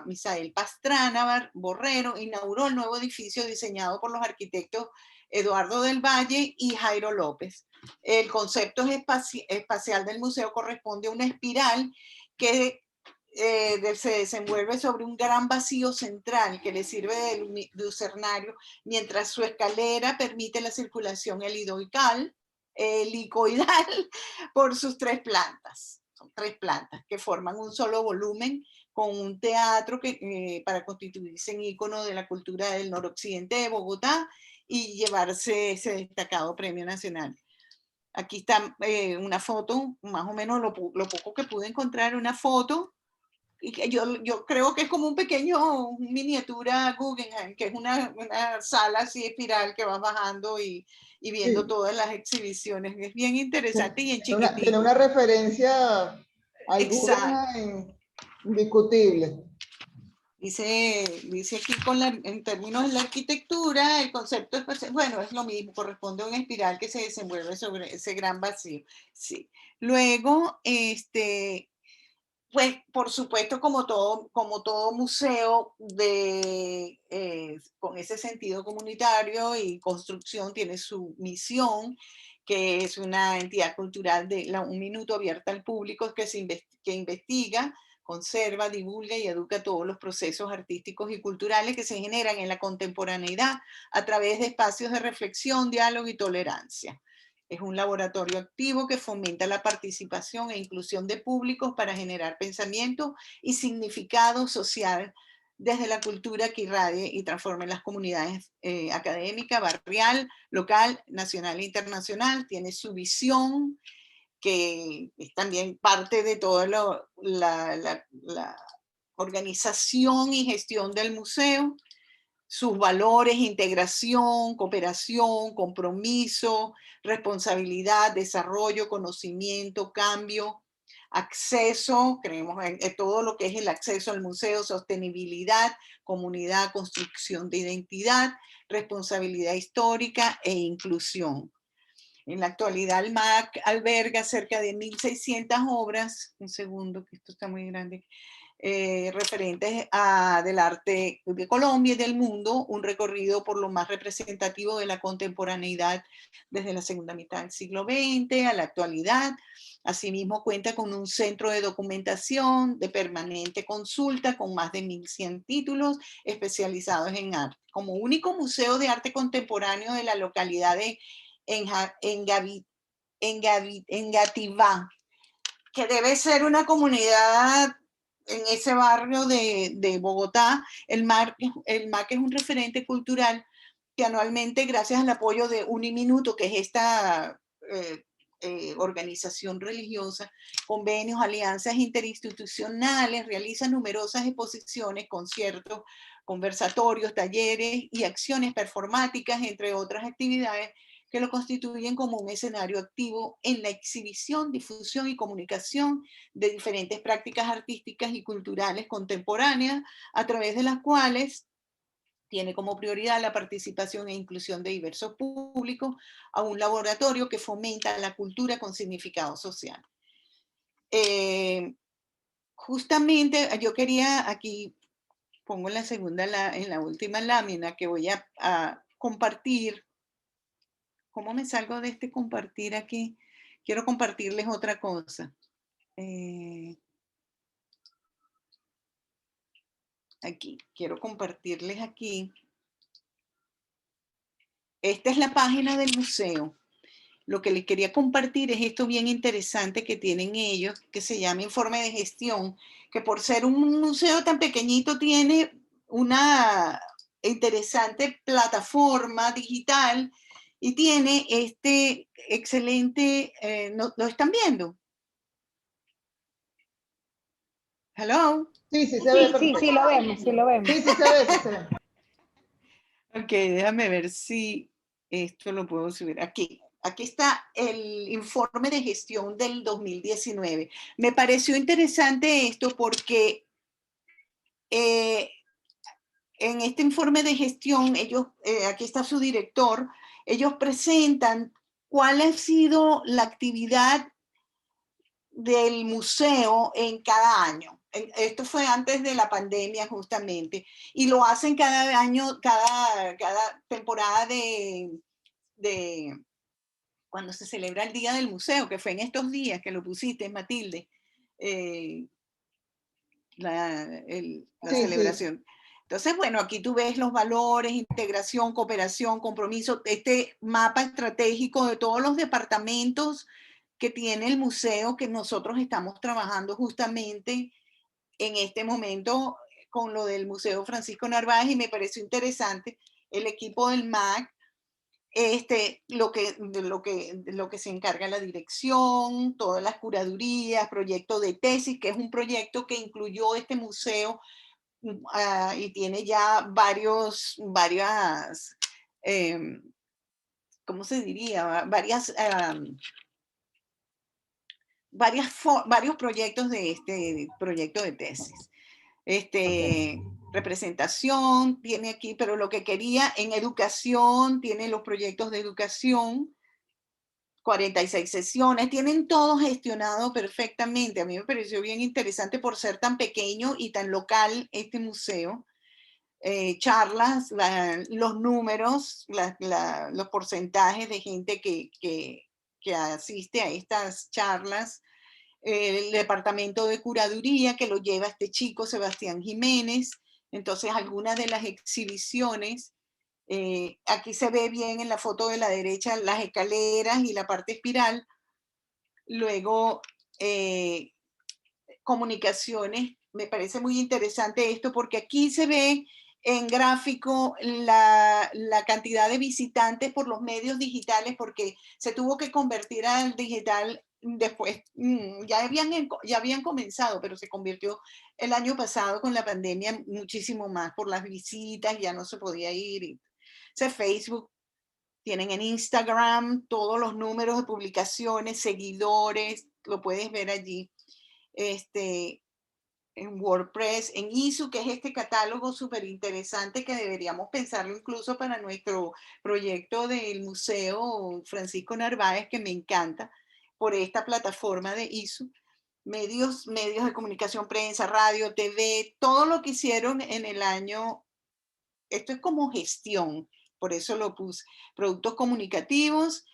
Misael Pastrana Borrero, inauguró el nuevo edificio diseñado por los arquitectos Eduardo del Valle y Jairo López. El concepto espacial del museo corresponde a una espiral que se desenvuelve sobre un gran vacío central que le sirve de lucernario, mientras su escalera permite la circulación helicoidal por sus 3 plantas. Son 3 plantas que forman un solo volumen con un teatro para constituirse en ícono de la cultura del noroccidente de Bogotá y llevarse ese destacado premio nacional. Aquí está una foto, más o menos lo poco que pude encontrar, una foto, y que yo creo que es como un pequeño miniatura Guggenheim, que es una sala así espiral que vas bajando y viendo sí. Todas las exhibiciones. Es bien interesante y en chiquitito. Tiene una referencia al Guggenheim indiscutible. Dice aquí en términos de la arquitectura, el concepto espacial, bueno, es lo mismo, corresponde a una espiral que se desenvuelve sobre ese gran vacío. Sí. Luego, pues, por supuesto, como todo museo con ese sentido comunitario y construcción, tiene su misión, que es una entidad cultural de Un Minuto abierta al público que investiga, conserva, divulga y educa todos los procesos artísticos y culturales que se generan en la contemporaneidad a través de espacios de reflexión, diálogo y tolerancia. Es un laboratorio activo que fomenta la participación e inclusión de públicos para generar pensamiento y significado social desde la cultura que irradie y transforme las comunidades académica, barrial, local, nacional e internacional. Tiene su visión, que es también parte de toda la organización y gestión del museo. Sus valores: integración, cooperación, compromiso, responsabilidad, desarrollo, conocimiento, cambio, acceso, creemos en todo lo que es el acceso al museo, sostenibilidad, comunidad, construcción de identidad, responsabilidad histórica e inclusión. En la actualidad el MAC alberga cerca de 1.600 obras, un segundo que esto está muy grande, referentes del arte de Colombia y del mundo, un recorrido por lo más representativo de la contemporaneidad desde la segunda mitad del siglo XX a la actualidad. Asimismo cuenta con un centro de documentación de permanente consulta con más de 1.100 títulos especializados en arte. Como único museo de arte contemporáneo de la localidad de Engativá, que debe ser una comunidad en ese barrio de Bogotá. El MAC es un referente cultural que anualmente, gracias al apoyo de Uniminuto, que es esta organización religiosa, convenios, alianzas interinstitucionales, realiza numerosas exposiciones, conciertos, conversatorios, talleres y acciones performáticas, entre otras actividades que lo constituyen como un escenario activo en la exhibición, difusión y comunicación de diferentes prácticas artísticas y culturales contemporáneas, a través de las cuales tiene como prioridad la participación e inclusión de diversos públicos a un laboratorio que fomenta la cultura con significado social. Justamente yo quería, aquí pongo en la segunda, en la última lámina que voy a compartir. ¿Cómo me salgo de este compartir aquí? Quiero compartirles otra cosa. Aquí, quiero compartirles aquí. Esta es la página del museo. Lo que les quería compartir es esto bien interesante que tienen ellos, que se llama informe de gestión, que por ser un museo tan pequeñito tiene una interesante plataforma digital y tiene este excelente, ¿lo están viendo? Hello. Sí, sí se ve perfecto. Sí, lo vemos, sí lo vemos. Sí, sí se ve, sí se ve. Ok, déjame ver si esto lo puedo subir. Aquí está el informe de gestión del 2019. Me pareció interesante esto porque en este informe de gestión, ellos, aquí está su director, ellos presentan cuál ha sido la actividad del museo en cada año. Esto fue antes de la pandemia justamente, y lo hacen cada año, cada temporada de cuando se celebra el Día del Museo, que fue en estos días que lo pusiste, Matilde, la celebración. Entonces, bueno, aquí tú ves los valores, integración, cooperación, compromiso, este mapa estratégico de todos los departamentos que tiene el museo, que nosotros estamos trabajando justamente en este momento con lo del Museo Francisco Narváez, y me pareció interesante el equipo del MAC, lo que se encarga la dirección, todas las curadurías, proyecto de tesis, que es un proyecto que incluyó este museo y tiene ya varias, ¿cómo se diría? Varios proyectos de este proyecto de tesis. Representación tiene aquí, pero lo que quería en educación, tiene los proyectos de educación, 46 sesiones, tienen todo gestionado perfectamente. A mí me pareció bien interesante por ser tan pequeño y tan local este museo. Charlas, los números, los porcentajes de gente que asiste a estas charlas, el departamento de curaduría que lo lleva este chico Sebastián Jiménez. Entonces, algunas de las exhibiciones Aquí se ve bien en la foto de la derecha las escaleras y la parte espiral. Luego, comunicaciones. Me parece muy interesante esto porque aquí se ve en gráfico la cantidad de visitantes por los medios digitales, porque se tuvo que convertir al digital después. Ya habían comenzado, pero se convirtió el año pasado con la pandemia muchísimo más por las visitas, ya no se podía ir. Facebook, tienen en Instagram todos los números de publicaciones, seguidores, lo puedes ver allí. En WordPress, en ISU, que es este catálogo súper interesante que deberíamos pensarlo incluso para nuestro proyecto del Museo Francisco Narváez, que me encanta, por esta plataforma de ISU. Medios de comunicación, prensa, radio, TV, todo lo que hicieron en el año. Esto es como gestión, por eso lo puse. Productos comunicativos,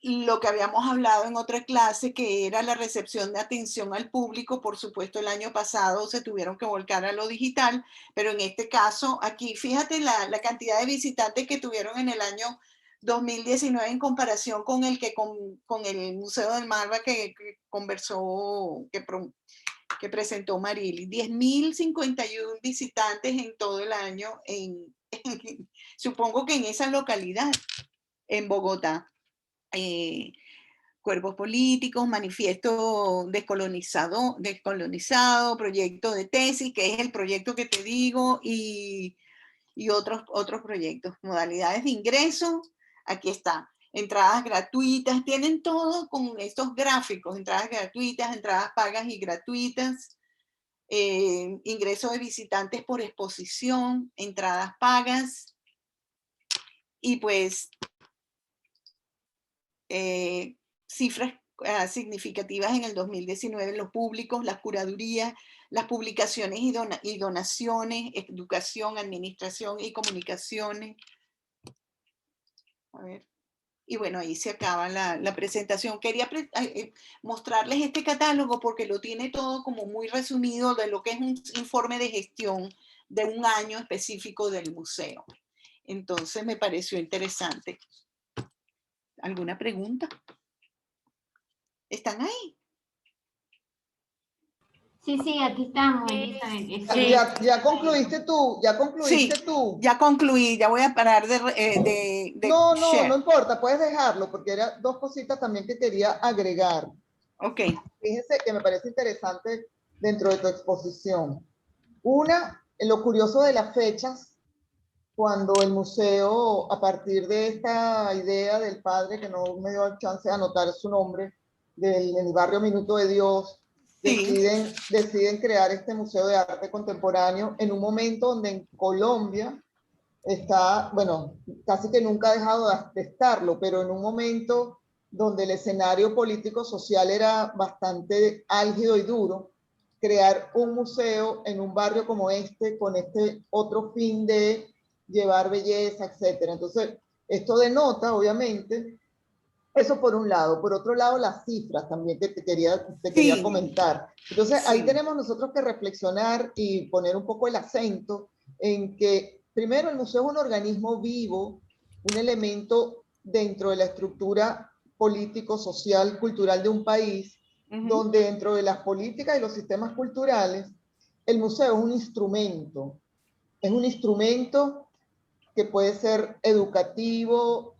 lo que habíamos hablado en otra clase, que era la recepción de atención al público. Por supuesto, el año pasado se tuvieron que volcar a lo digital, pero en este caso, aquí, fíjate la cantidad de visitantes que tuvieron en el año 2019 en comparación con el Museo del Malva que conversó, que presentó Marily. 10.051 visitantes en todo el año, supongo que en esa localidad, en Bogotá. Cuerpos políticos, manifiesto descolonizado, proyecto de tesis, que es el proyecto que te digo, y otros proyectos. Modalidades de ingreso, aquí está. Entradas gratuitas, tienen todo con estos gráficos, entradas gratuitas, entradas pagas y gratuitas, ingreso de visitantes por exposición, entradas pagas, y pues cifras significativas en el 2019, los públicos, las curadurías, las publicaciones y donaciones, educación, administración y comunicaciones. A ver. Y bueno, ahí se acaba la presentación. Quería mostrarles este catálogo porque lo tiene todo como muy resumido de lo que es un informe de gestión de un año específico del museo. Entonces me pareció interesante. ¿Alguna pregunta? ¿Están ahí? Sí, aquí estamos, Elizabeth. Sí. Ya concluiste tú, Ya concluí, ya voy a parar de share. No importa, puedes dejarlo, porque eran dos cositas también que quería agregar. Ok. Fíjense que me parece interesante dentro de tu exposición. Una, lo curioso de las fechas, cuando el museo, a partir de esta idea del padre, que no me dio chance de anotar su nombre, en el barrio Minuto de Dios, Sí. deciden crear este Museo de Arte Contemporáneo en un momento donde en Colombia está, bueno, casi que nunca ha dejado de estarlo, pero en un momento donde el escenario político-social era bastante álgido y duro, crear un museo en un barrio como este, con este otro fin de llevar belleza, etc. Entonces, esto denota, obviamente, eso por un lado. Por otro lado, las cifras también que te quería comentar. Entonces, ahí tenemos nosotros que reflexionar y poner un poco el acento en que, primero, el museo es un organismo vivo, un elemento dentro de la estructura político, social, cultural de un país, donde dentro de las políticas y los sistemas culturales, el museo es un instrumento. Es un instrumento que puede ser educativo,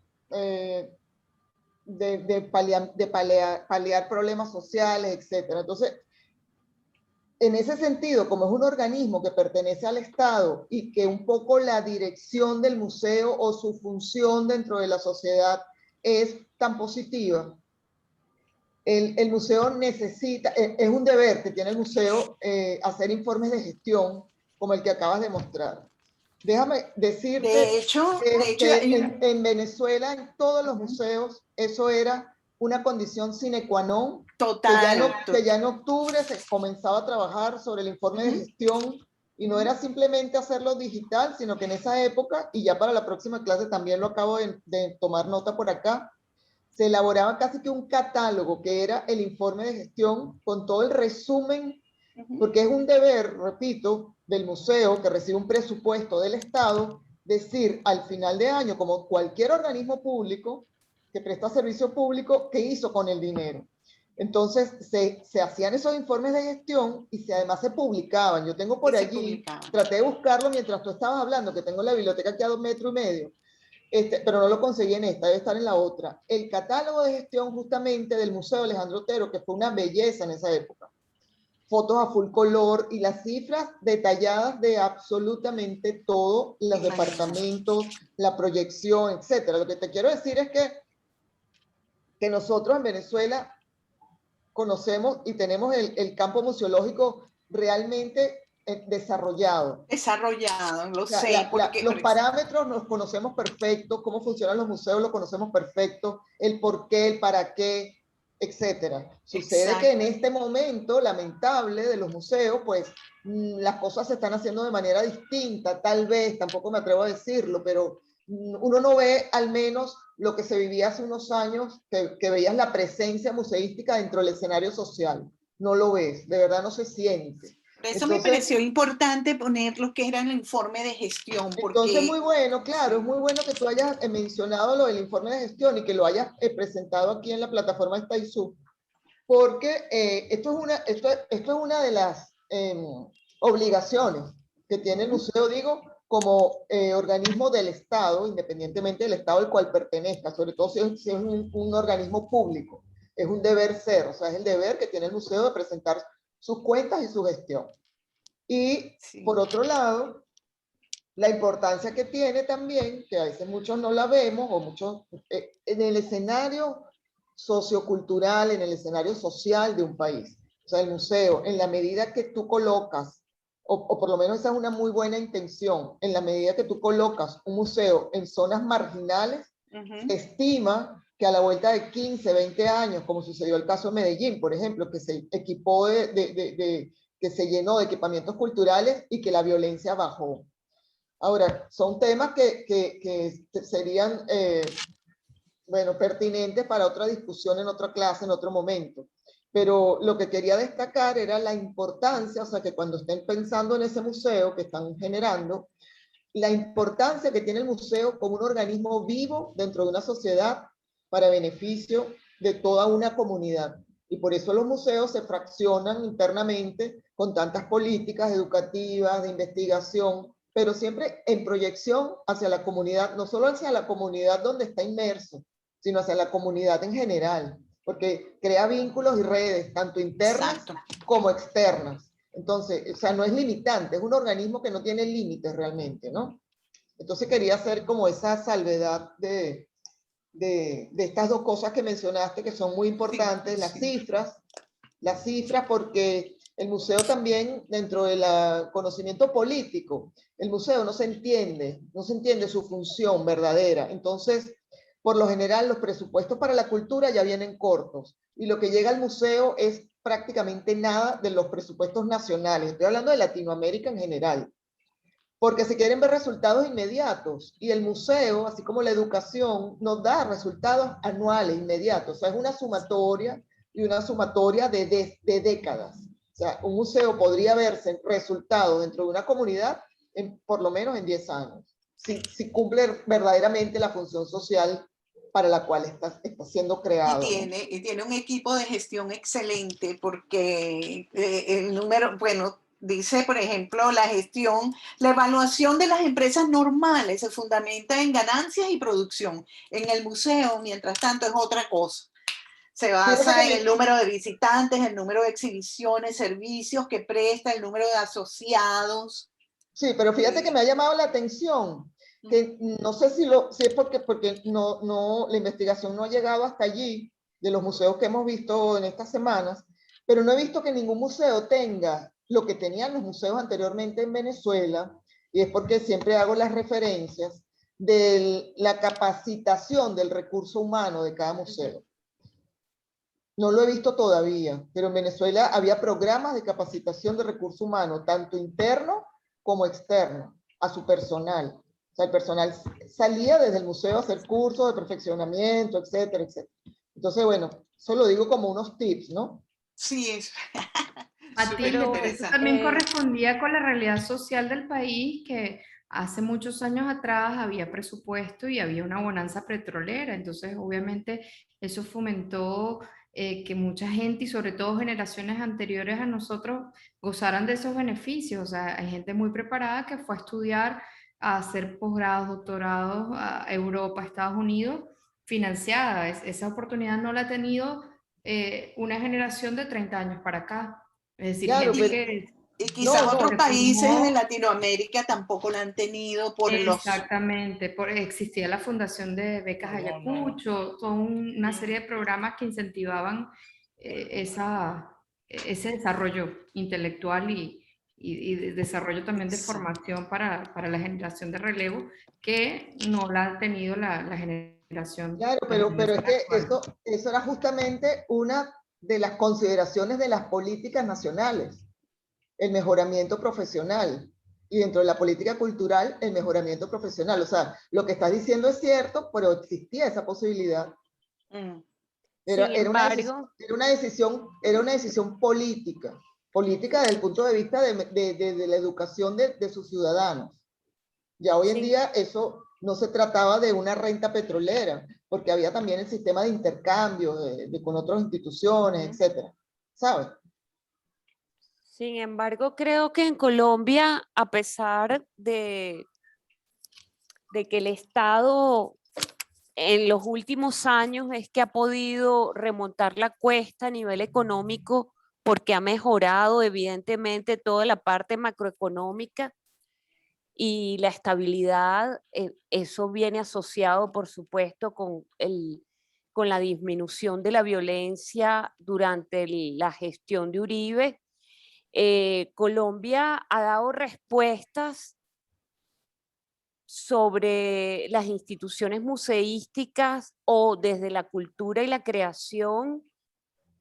paliar problemas sociales, etc. Entonces, en ese sentido, como es un organismo que pertenece al Estado y que un poco la dirección del museo o su función dentro de la sociedad es tan positiva, el museo necesita, es un deber que tiene el museo hacer informes de gestión como el que acabas de mostrar. Déjame decirte que en Venezuela, en todos los museos, eso era una condición sine qua non. Total. Que ya en octubre se comenzaba a trabajar sobre el informe de gestión y no era simplemente hacerlo digital, sino que en esa época, y ya para la próxima clase también lo acabo de tomar nota por acá, se elaboraba casi que un catálogo que era el informe de gestión con todo el resumen, porque es un deber, repito, del museo que recibe un presupuesto del Estado decir al final de año, como cualquier organismo público que presta servicio público, qué hizo con el dinero. Entonces, se hacían esos informes de gestión y además se publicaban. Yo tengo por allí, traté de buscarlo mientras tú estabas hablando, que tengo la biblioteca aquí a 2,5 metros, pero no lo conseguí en esta, debe estar en la otra. El catálogo de gestión justamente del Museo Alejandro Otero, que fue una belleza en esa época. Fotos a full color y las cifras detalladas de absolutamente todos los departamentos, la proyección, etcétera. Lo que te quiero decir es que nosotros en Venezuela conocemos y tenemos el campo museológico realmente desarrollado. Desarrollado, lo sé. Los parámetros los conocemos perfectos, cómo funcionan los museos los conocemos perfecto, el por qué, el para qué, etcétera. Sucede que en este momento lamentable de los museos, pues las cosas se están haciendo de manera distinta, tal vez, tampoco me atrevo a decirlo, pero uno no ve al menos lo que se vivía hace unos años, que veías la presencia museística dentro del escenario social. No lo ves, de verdad no se siente. Por eso me pareció importante poner lo que era el informe de gestión. Porque... Entonces, muy bueno, claro, es muy bueno que tú hayas mencionado lo del informe de gestión y que lo hayas presentado aquí en la plataforma de STAISU, porque esto es una de las obligaciones que tiene el museo, digo, como organismo del Estado, independientemente del Estado al cual pertenezca, sobre todo si es un organismo público. Es un deber ser, o sea, es el deber que tiene el museo de presentar sus cuentas y su gestión. Y por otro lado, la importancia que tiene también, que a veces muchos no la vemos, o muchos, en el escenario sociocultural, en el escenario social de un país. O sea, el museo, en la medida que tú colocas, o por lo menos esa es una muy buena intención, en la medida que tú colocas un museo en zonas marginales, se estima que a la vuelta de 15, 20 años, como sucedió el caso de Medellín, por ejemplo, que se equipó que se llenó de equipamientos culturales y que la violencia bajó. Ahora, son temas que serían, bueno, pertinentes para otra discusión en otra clase, en otro momento. Pero lo que quería destacar era la importancia, o sea, que cuando estén pensando en ese museo que están generando, la importancia que tiene el museo como un organismo vivo dentro de una sociedad para beneficio de toda una comunidad. Y por eso los museos se fraccionan internamente con tantas políticas educativas, de investigación, pero siempre en proyección hacia la comunidad, no solo hacia la comunidad donde está inmerso, sino hacia la comunidad en general, porque crea vínculos y redes, tanto internas como externas. Entonces, o sea, no es limitante, es un organismo que no tiene límites realmente, ¿no? Entonces quería hacer como esa salvedad de estas dos cosas que mencionaste, que son muy importantes, las cifras, porque el museo también, dentro del conocimiento político, el museo no se entiende su función verdadera. Entonces, por lo general, los presupuestos para la cultura ya vienen cortos, y lo que llega al museo es prácticamente nada de los presupuestos nacionales. Estoy hablando de Latinoamérica en general, porque se quieren ver resultados inmediatos, y el museo, así como la educación, nos da resultados anuales, inmediatos. O sea, es una sumatoria, y una sumatoria de décadas. O sea, un museo podría verse resultados dentro de una comunidad por lo menos en 10 años, si cumple verdaderamente la función social para la cual está siendo creado. Y tiene un equipo de gestión excelente, porque el número, bueno, dice, por ejemplo, la gestión, la evaluación de las empresas normales se fundamenta en ganancias y producción. En el museo, mientras tanto, es otra cosa. Se basa en el número de visitantes, el número de exhibiciones, servicios que presta, el número de asociados. Sí, pero fíjate que me ha llamado la atención, que no sé si es porque la investigación no ha llegado hasta allí, de los museos que hemos visto en estas semanas, pero no he visto que ningún museo tenga lo que tenían los museos anteriormente en Venezuela, y es porque siempre hago las referencias de la capacitación del recurso humano de cada museo. No lo he visto todavía, pero en Venezuela había programas de capacitación de recurso humano, tanto interno como externo, a su personal. O sea, el personal salía desde el museo a hacer cursos de perfeccionamiento, etcétera, etcétera. Entonces, bueno, eso lo digo como unos tips, ¿no? Sí, es. Matilde, pero eso también correspondía con la realidad social del país, que hace muchos años atrás había presupuesto y había una bonanza petrolera, entonces obviamente eso fomentó que mucha gente y sobre todo generaciones anteriores a nosotros gozaran de esos beneficios. O sea, hay gente muy preparada que fue a estudiar, a hacer posgrados, doctorados a Europa, a Estados Unidos, financiada. Esa oportunidad no la ha tenido una generación de 30 años para acá. Es decir, Claro, gente pero que Y no, quizás otros no, se países de formó. Latinoamérica tampoco la han tenido por los... Exactamente, existía la Fundación de Becas Ayacucho, son una serie de programas que incentivaban ese desarrollo intelectual y de desarrollo también de formación para la generación de relevo que no la ha tenido la claro, la pero es generación que actual. eso era justamente una de las consideraciones de las políticas nacionales, el mejoramiento profesional. Y dentro de la política cultural, el mejoramiento profesional. O sea, lo que estás diciendo es cierto, pero existía esa posibilidad. Mm. Sin Era embargo, era una decisión política, política desde el punto de vista de la educación de sus ciudadanos. Ya hoy en sin, día eso no se trataba de una renta petrolera, porque había también el sistema de intercambio con otras instituciones, etcétera, ¿sabes? sin embargo, creo que en Colombia, a pesar de que el Estado en los últimos años es que ha podido remontar la cuesta a nivel económico porque ha mejorado evidentemente toda la parte macroeconómica y la estabilidad, eso viene asociado, por supuesto, con la disminución de la violencia durante la gestión de Uribe. Colombia ha dado respuestas sobre las instituciones museísticas o desde la cultura y la creación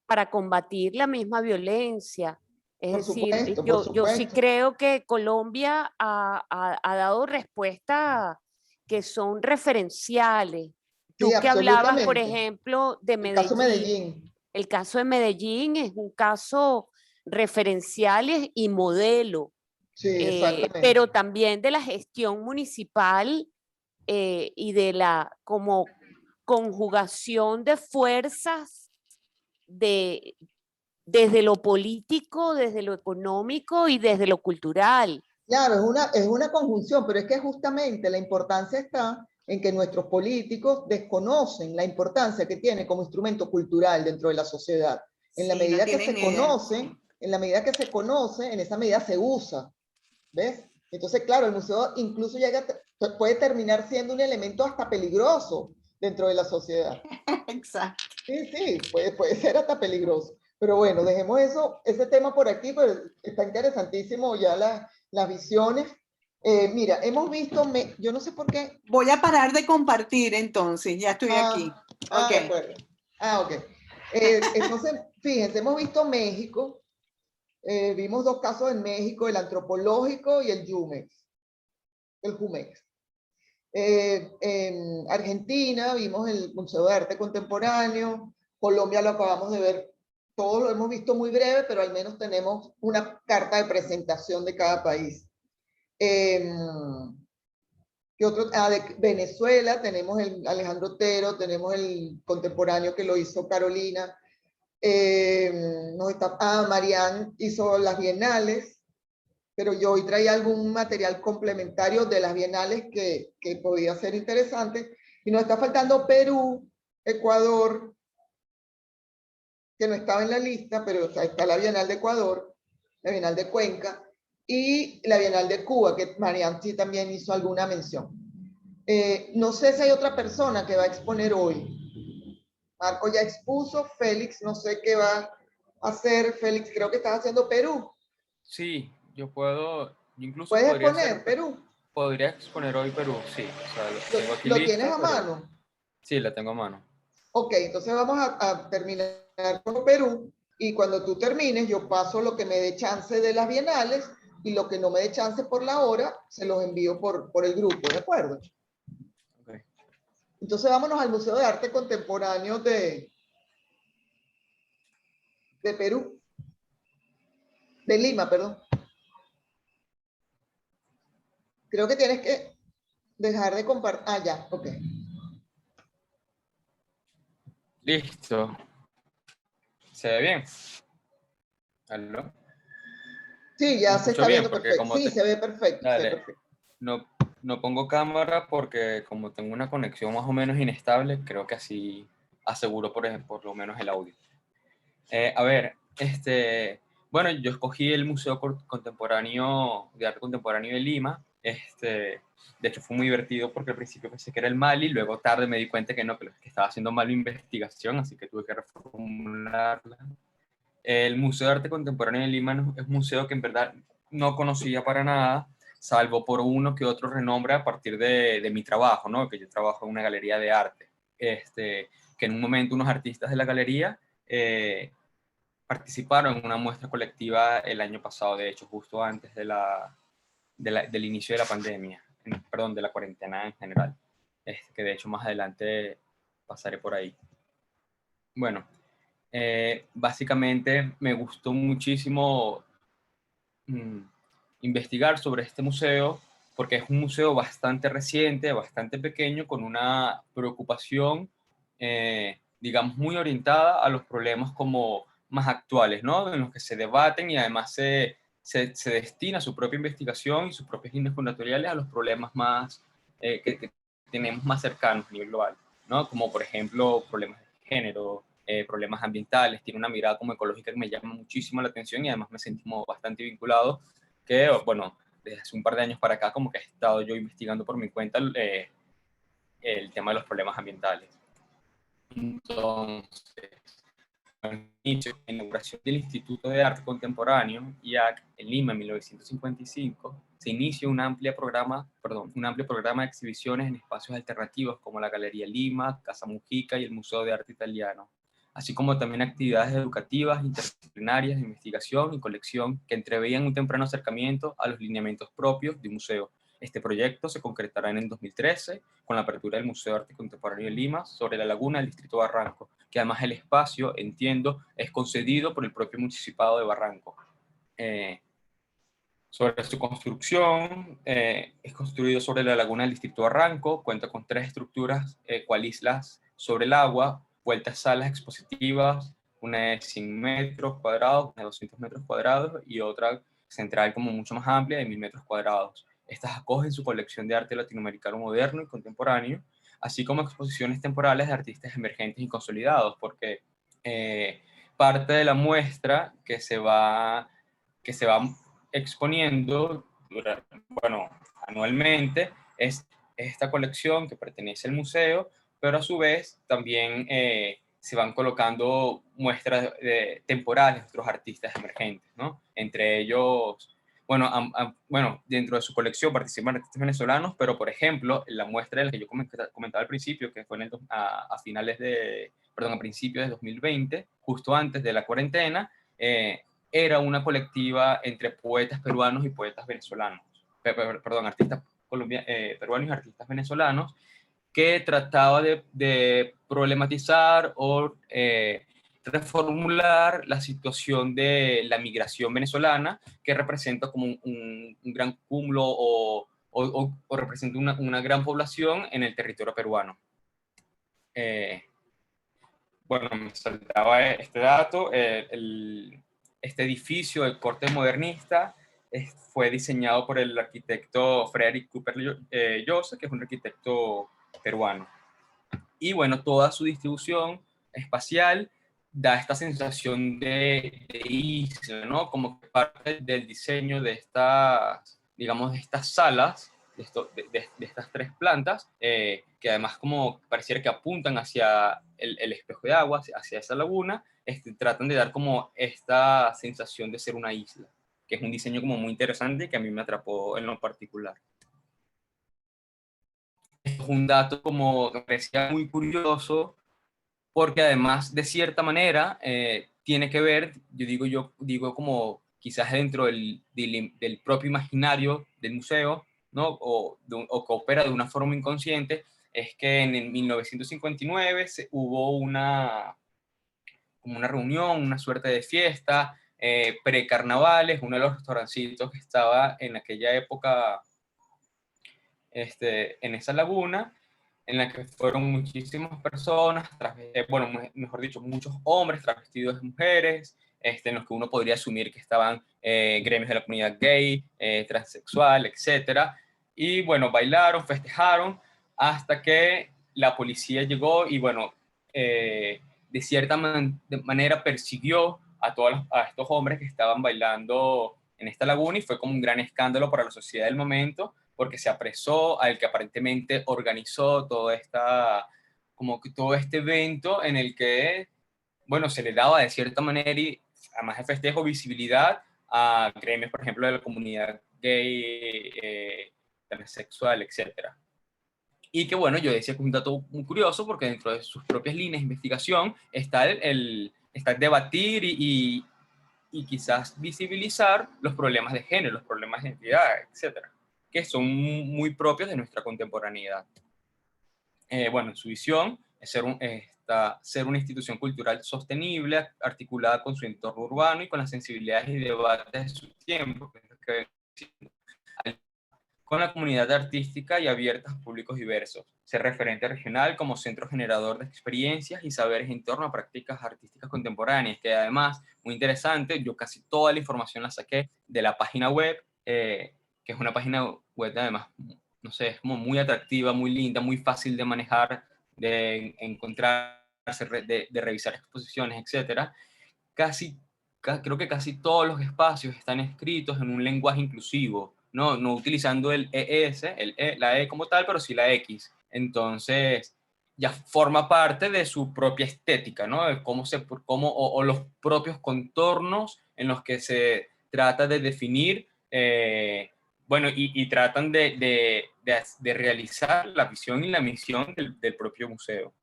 para combatir la misma violencia. Es decir, Por yo sí supuesto. creo que Colombia ha dado respuestas que son referenciales. Sí, Tú que hablabas, por absolutamente. ejemplo, de El caso Medellín. Medellín. El caso de Medellín es un caso referencial y modelo, Sí, exactamente. pero también de la gestión municipal y de la como conjugación de fuerzas de, desde lo político, desde lo económico y desde lo cultural. Claro, es una conjunción, pero es que justamente la importancia está en que nuestros políticos desconocen la importancia que tiene como instrumento cultural dentro de la sociedad. En la Sí, no medida que tienen se idea. conoce, en la medida que se conoce, en esa medida se usa. ¿Ves? Entonces, claro, el museo incluso puede terminar siendo un elemento hasta peligroso dentro de la sociedad. Exacto. Sí, sí, puede ser hasta peligroso. Pero bueno, dejemos ese tema por aquí, pero está interesantísimo ya las visiones. Mira, hemos visto, yo no sé por qué. Voy a parar de compartir entonces, ya estoy aquí. Ok. De acuerdo. Ok. Entonces, fíjense, hemos visto México, vimos dos casos en México, el antropológico y el Jumex. En Argentina vimos el Museo de Arte Contemporáneo, Colombia lo acabamos de ver, todos lo hemos visto muy breve, pero al menos tenemos una carta de presentación de cada país. ¿Qué otro? De Venezuela tenemos el Alejandro Otero, tenemos el contemporáneo que lo hizo Carolina. Marianne hizo las bienales, pero yo hoy traía algún material complementario de las bienales que podía ser interesante. Y nos está faltando Perú, Ecuador, que no estaba en la lista, pero o sea, está la Bienal de Ecuador, la Bienal de Cuenca y la Bienal de Cuba, que Marianne sí también hizo alguna mención. No sé si hay otra persona que va a exponer hoy. Marco ya expuso, Félix no sé qué va a hacer. Félix, creo que estás haciendo Perú. Sí, yo incluso ¿Puedes podría hacer, exponer Perú? podría exponer hoy Perú, sí, o sea, lo tengo aquí ¿Lo tienes lista, a pero mano? sí, la tengo a mano. Ok, entonces vamos a terminar con Perú y cuando tú termines yo paso lo que me dé chance de las bienales y lo que no me dé chance por la hora se los envío por el grupo, ¿de acuerdo? Okay. Entonces vámonos al Museo de Arte Contemporáneo de Perú, de Lima, perdón. Creo que tienes que dejar de compartir. Ah, ya, ok. Listo. ¿Se ve bien? ¿Aló? Sí, ¿Me ya se escucho está bien? viendo Porque perfecto. como Sí, te... se ve perfecto, se ve Dale. perfecto. No pongo cámara porque como tengo una conexión más o menos inestable, creo que así aseguro por ejemplo, por lo menos el audio. A ver, bueno, yo escogí el Museo Contemporáneo de Arte Contemporáneo de Lima. De hecho, fue muy divertido porque al principio pensé que era el Mali, luego tarde me di cuenta que no, que estaba haciendo mal mi investigación, así que tuve que reformularla. El Museo de Arte Contemporáneo de Lima es un museo que en verdad no conocía para nada, salvo por uno que otro renombre a partir de mi trabajo, ¿no? Que yo trabajo en una galería de arte. Que en un momento unos artistas de la galería participaron en una muestra colectiva el año pasado, de hecho, justo antes del inicio de la pandemia, perdón, de la cuarentena en general, que de hecho más adelante pasaré por ahí. Bueno, básicamente me gustó muchísimo investigar sobre este museo porque es un museo bastante reciente, bastante pequeño, con una preocupación, digamos, muy orientada a los problemas como más actuales, ¿no? En los que se debaten y además se destina su propia investigación y sus propias líneas fundatoriales a los problemas más que tenemos más cercanos a nivel global, ¿no? Como por ejemplo problemas de género, problemas ambientales. Tiene una mirada como ecológica que me llama muchísimo la atención y además me sentí como bastante vinculado, que bueno, desde hace un par de años para acá como que he estado yo investigando por mi cuenta el tema de los problemas ambientales. Entonces, al inicio de la inauguración del Instituto de Arte Contemporáneo, IAC, en Lima en 1955, se inicia un amplio programa de exhibiciones en espacios alternativos como la Galería Lima, Casa Mujica y el Museo de Arte Italiano, así como también actividades educativas, interdisciplinarias, de investigación y colección que entreveían un temprano acercamiento a los lineamientos propios de un museo. Este proyecto se concretará en el 2013 con la apertura del Museo de Arte Contemporáneo de Lima sobre la laguna del Distrito Barranco, que además el espacio, entiendo, es concedido por el propio Municipado de Barranco. Sobre su construcción, es construido sobre la laguna del Distrito Barranco, cuenta con 3 estructuras cualislas sobre el agua, vueltas salas expositivas, una de 100 metros cuadrados, una de 200 metros cuadrados y otra central como mucho más amplia de 1000 metros cuadrados. Estas acogen su colección de arte latinoamericano moderno y contemporáneo, así como exposiciones temporales de artistas emergentes y consolidados, porque parte de la muestra que se va exponiendo, bueno, anualmente, es esta colección que pertenece al museo, pero a su vez también se van colocando muestras temporales de otros artistas emergentes, ¿no? Entre ellos, bueno, dentro de su colección participan artistas venezolanos, pero por ejemplo, la muestra de la que yo comentaba al principio, que fue a principios de 2020, justo antes de la cuarentena, era una colectiva entre poetas peruanos y poetas venezolanos, perdón, artistas peruanos y artistas venezolanos, que trataba de problematizar o reformular la situación de la migración venezolana, que representa como un gran cúmulo o representa una gran población en el territorio peruano. Bueno, me saltaba este dato. Este edificio de corte modernista fue diseñado por el arquitecto Frederick Cooper Llosa, que es un arquitecto peruano. Y bueno, toda su distribución espacial da esta sensación de isla, ¿no? Como que parte del diseño de estas, digamos, de estas salas, de estas 3 plantas, que además como pareciera que apuntan hacia el espejo de agua, hacia esa laguna, tratan de dar como esta sensación de ser una isla, que es un diseño como muy interesante y que a mí me atrapó en lo particular. Es un dato como que me parecía muy curioso, porque además, de cierta manera, tiene que ver, yo digo como quizás dentro del propio imaginario del museo, ¿no? O que opera de una forma inconsciente, es que en el 1959 hubo como una reunión, una suerte de fiesta, pre-carnavales, uno de los restaurancitos que estaba en aquella época en esa laguna, en la que fueron muchísimas personas, bueno, mejor dicho, muchos hombres travestidos de mujeres, en los que uno podría asumir que estaban gremios de la comunidad gay, transexual, etc. Y bueno, bailaron, festejaron, hasta que la policía llegó y bueno, de cierta manera persiguió a estos hombres que estaban bailando en esta laguna, y fue como un gran escándalo para la sociedad del momento, porque se apresó al que aparentemente organizó como que todo este evento en el que, bueno, se le daba de cierta manera, y además de festejo, visibilidad a gremios, por ejemplo, de la comunidad gay, transexual, etcétera. Y que bueno, yo decía que es un dato muy curioso, porque dentro de sus propias líneas de investigación está está el debatir y quizás visibilizar los problemas de género, los problemas de identidad, etcétera, que son muy propios de nuestra contemporaneidad. Bueno, su visión es ser una institución cultural sostenible, articulada con su entorno urbano y con las sensibilidades y debates de su tiempo, con la comunidad artística y abierta a públicos diversos. Ser referente regional como centro generador de experiencias y saberes en torno a prácticas artísticas contemporáneas, que además, muy interesante, yo casi toda la información la saqué de la página web, que es una página web además, no sé, es como muy atractiva, muy linda, muy fácil de manejar, de encontrarse, de revisar exposiciones, etc. Creo que casi todos los espacios están escritos en un lenguaje inclusivo, no utilizando el ES, la E como tal, pero sí la X. Entonces, ya forma parte de su propia estética, ¿no? De o los propios contornos en los que se trata de definir, bueno, y tratan de realizar la visión y la misión del propio museo.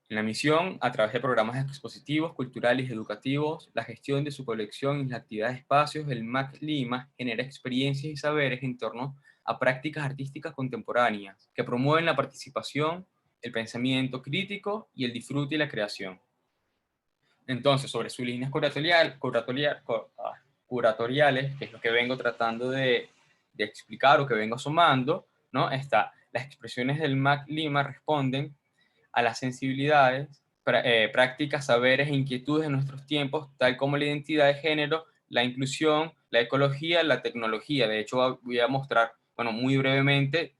En la misión, a través de programas expositivos, culturales y educativos, la gestión de su colección y las actividades de espacios, el MAC Lima genera experiencias y saberes en torno a prácticas artísticas contemporáneas que promueven la participación, el pensamiento crítico y el disfrute y la creación. Entonces, sobre sus líneas curatoriales, que es lo que vengo tratando de explicar o que vengo asomando, ¿no? Las expresiones del MAC Lima responden a las sensibilidades, prácticas, saberes e inquietudes de nuestros tiempos, tal como la identidad de género, la inclusión, la ecología, la tecnología. De hecho, voy a mostrar, bueno, muy brevemente,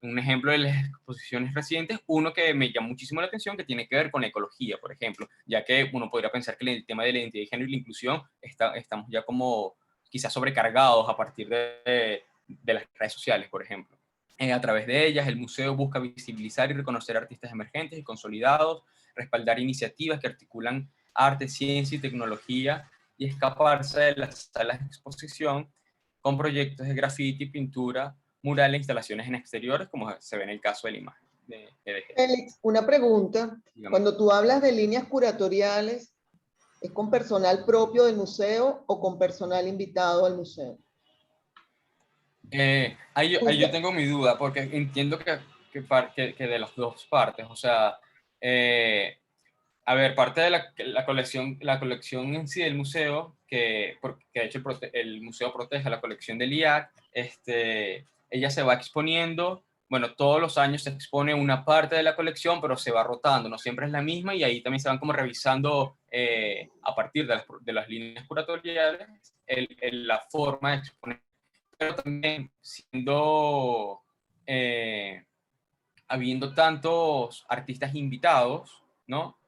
un ejemplo de las exposiciones recientes, uno que me llama muchísimo la atención, que tiene que ver con la ecología, por ejemplo, ya que uno podría pensar que el tema de la identidad de género y la inclusión estamos ya como quizás sobrecargados a partir de las redes sociales, por ejemplo. A través de ellas, el museo busca visibilizar y reconocer artistas emergentes y consolidados, respaldar iniciativas que articulan arte, ciencia y tecnología, y escaparse de las salas de exposición con proyectos de graffiti, pintura, mural e instalaciones en exteriores, como se ve en el caso de la imagen de EDG. Félix, una pregunta. Dígame. Cuando tú hablas de líneas curatoriales, ¿es con personal propio del museo o con personal invitado al museo? Ahí yo tengo mi duda, porque entiendo que de las dos partes, o sea, a ver, parte de la colección en sí del museo, que de hecho el museo protege la colección del IAC, ella se va exponiendo, bueno, todos los años se expone una parte de la colección, pero se va rotando, no siempre es la misma, y ahí también se van como revisando, a partir de las líneas curatoriales, la forma de exponer, pero también habiendo tantos artistas invitados, ¿no?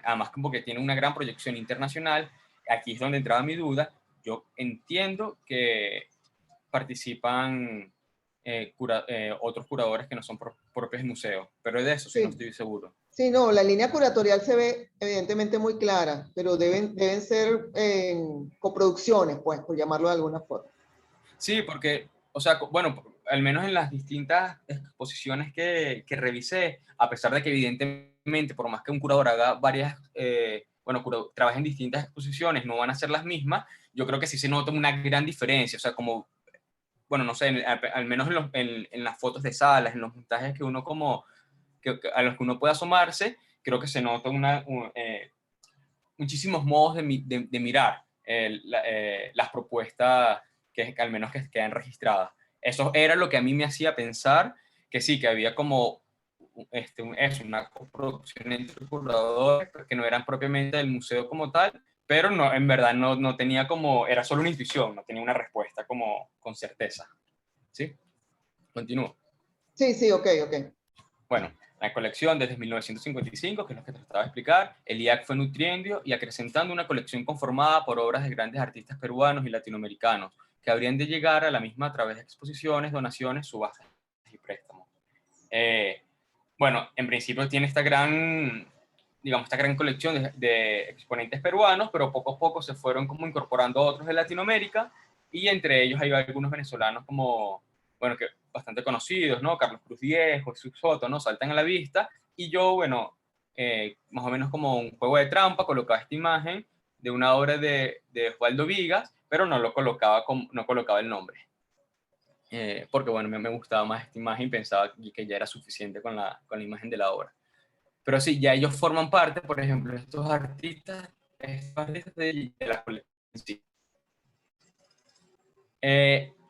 Además, como que tiene una gran proyección internacional, aquí es donde entraba mi duda. Yo entiendo que participan otros curadores que no son propios del museo, pero de eso sí no estoy seguro. Sí, no, la línea curatorial se ve evidentemente muy clara, pero deben ser coproducciones, pues, por llamarlo de alguna forma. Sí, porque, o sea, bueno, al menos en las distintas exposiciones que revisé, a pesar de que evidentemente, por más que un curador haga varias, trabaje en distintas exposiciones, no van a ser las mismas, yo creo que sí se nota una gran diferencia, o sea, como, bueno, no sé, al menos en las fotos de salas, en los montajes que uno a los que uno puede asomarse, creo que se nota muchísimos modos de mirar las propuestas que al menos que quedan registradas. eso era lo que a mí me hacía pensar que sí, que había como una coproducción entre curadores que no eran propiamente del museo como tal, pero no, en verdad no tenía como, era solo una intuición, no tenía una respuesta como con certeza. ¿Sí? Continúo. Sí, sí, ok. Bueno, la colección desde 1955, que es lo que trataba de explicar, el IAC fue nutriendo y acrecentando una colección conformada por obras de grandes artistas peruanos y latinoamericanos, que habrían de llegar a la misma a través de exposiciones, donaciones, subastas y préstamos. Bueno, en principio tiene esta gran colección de exponentes peruanos, pero poco a poco se fueron como incorporando otros de Latinoamérica, y entre ellos hay algunos venezolanos como, bueno, que bastante conocidos, ¿no? Carlos Cruz Diez, Jesús Soto, ¿no? Saltan a la vista, y yo, bueno, más o menos como un juego de trampa, colocaba esta imagen de una obra de Osvaldo Vigas, pero no colocaba el nombre. Porque bueno, me gustaba más esta imagen y pensaba que ya era suficiente con la imagen de la obra. Pero sí, ya ellos forman parte, por ejemplo, estos artistas de la colección en sí.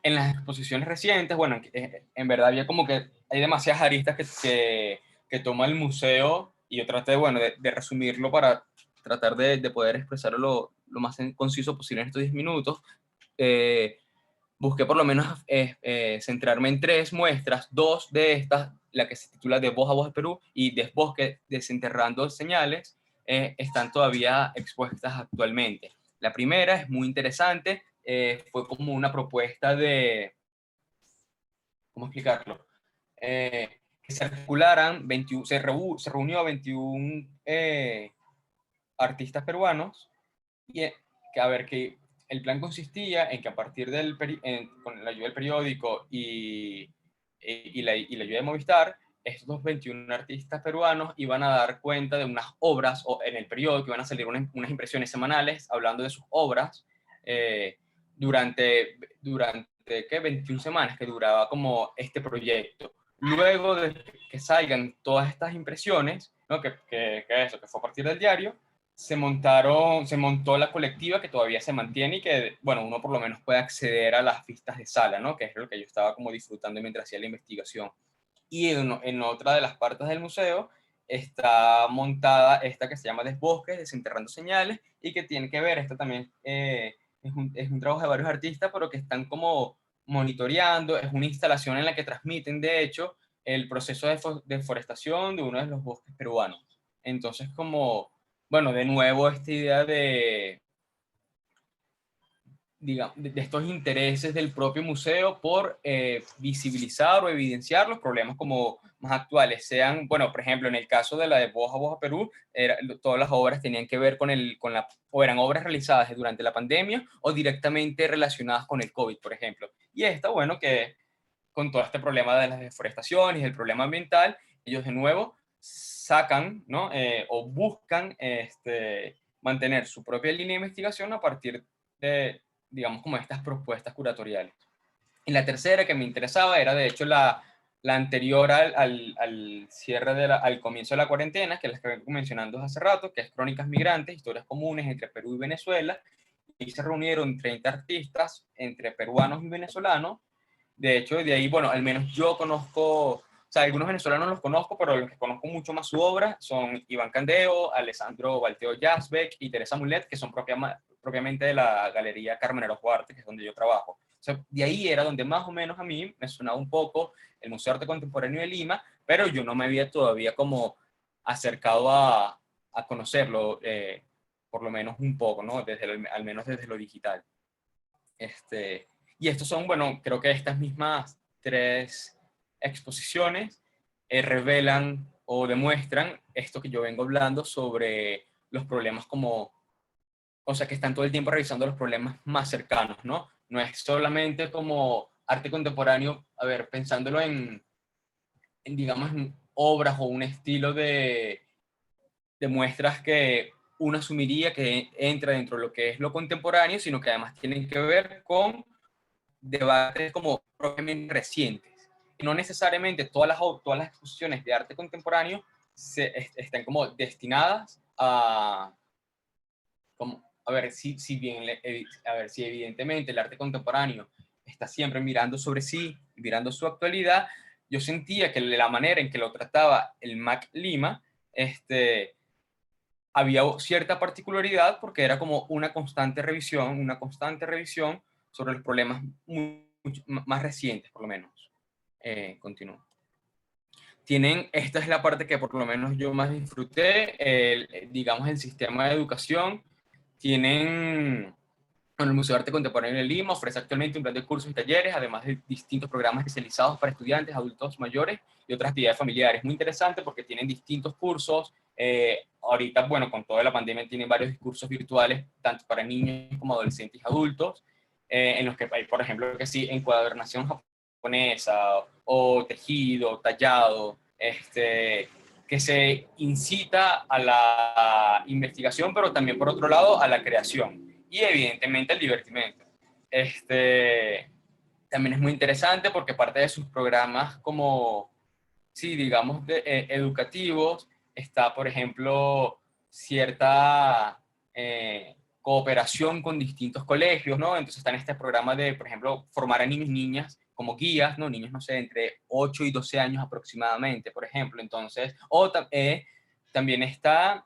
En las exposiciones recientes, bueno, en verdad había como que hay demasiadas aristas que toma el museo, y yo traté, bueno, de resumirlo para tratar de poder expresarlo lo más conciso posible en estos 10 minutos. Busqué por lo menos centrarme en 3 muestras, 2 de estas, la que se titula De Voz a Voz de Perú y Desbosque Desenterrando Señales, están todavía expuestas actualmente. La primera es muy interesante, fue como una propuesta de, ¿cómo explicarlo? Que se articularan, se reunió a 21 artistas peruanos, y que a ver, que el plan consistía en que a partir con la ayuda del periódico y la ayuda de Movistar, estos 21 artistas peruanos iban a dar cuenta de unas obras, o en el periódico iban a salir unas impresiones semanales hablando de sus obras, durante 21 semanas que duraba como este proyecto. Luego de que salgan todas estas impresiones, ¿no? que fue a partir del diario, se montó la colectiva, que todavía se mantiene y que, bueno, uno por lo menos puede acceder a las vistas de sala, ¿no? Que es lo que yo estaba como disfrutando mientras hacía la investigación. Y en otra de las partes del museo está montada esta que se llama Desbosques, Desenterrando Señales, y que tiene que ver, esta también es un trabajo de varios artistas, pero que están como monitoreando, es una instalación en la que transmiten, de hecho, el proceso de deforestación de uno de los bosques peruanos. Entonces, como, bueno, de nuevo esta idea de estos intereses del propio museo por visibilizar o evidenciar los problemas como más actuales, sean, bueno, por ejemplo, en el caso de la de Voz a Voz a Perú, todas las obras tenían que ver o eran obras realizadas durante la pandemia o directamente relacionadas con el COVID, por ejemplo. Y esta, bueno, que con todo este problema de las deforestaciones y el problema ambiental, ellos de nuevo sacan, ¿no? O buscan mantener su propia línea de investigación a partir de, digamos, como estas propuestas curatoriales. Y la tercera que me interesaba era, de hecho, la anterior al cierre al comienzo de la cuarentena, que es la que vengo mencionando hace rato, que es Crónicas Migrantes, historias comunes entre Perú y Venezuela. Y se reunieron 30 artistas, entre peruanos y venezolanos. De hecho, de ahí, bueno, al menos yo conozco, o sea, algunos venezolanos los conozco, pero los que conozco mucho más su obra son Iván Candeo, Alessandro Balteo Yazbek y Teresa Mulet, que son propiamente de la Galería Carmen Araujo Arte, que es donde yo trabajo. O sea, de ahí era donde más o menos a mí me sonaba un poco el Museo de Arte Contemporáneo de Lima, pero yo no me había todavía como acercado a conocerlo, por lo menos un poco, ¿no? Al menos desde lo digital. Y estos son, bueno, creo que estas mismas 3 exposiciones revelan o demuestran esto que yo vengo hablando sobre los problemas como, o sea, que están todo el tiempo revisando los problemas más cercanos, ¿no? No es solamente como arte contemporáneo, a ver, pensándolo digamos, en obras o un estilo de muestras que uno asumiría que entra dentro de lo que es lo contemporáneo, sino que además tienen que ver con debates como propiamente recientes. Y no necesariamente todas las exposiciones de arte contemporáneo están como destinadas a ver si evidentemente el arte contemporáneo está siempre mirando sobre sí, mirando su actualidad, yo sentía que la manera en que lo trataba el MAC Lima, había cierta particularidad porque era como una constante revisión sobre los problemas más recientes, por lo menos. Continúo. Esta es la parte que por lo menos yo más disfruté, digamos, el sistema de educación. Tienen, bueno, el Museo de Arte Contemporáneo de Lima ofrece actualmente un plan de cursos y talleres, además de distintos programas especializados para estudiantes, adultos mayores y otras actividades familiares. Muy interesante porque tienen distintos cursos. Ahorita, bueno, con toda la pandemia tienen varios cursos virtuales, tanto para niños como adolescentes y adultos, en los que hay, por ejemplo, que sí, encuadernación japonesa o tejido, tallado, que se incita a la investigación, pero también, por otro lado, a la creación y evidentemente el divertimento. También es muy interesante porque parte de sus programas como, sí, digamos, educativos, está, por ejemplo, cierta cooperación con distintos colegios, ¿no? Entonces está en este programa de, por ejemplo, formar a niños y niñas como guías, ¿no? Niños, no sé, entre 8 y 12 años aproximadamente, por ejemplo. Entonces, también está...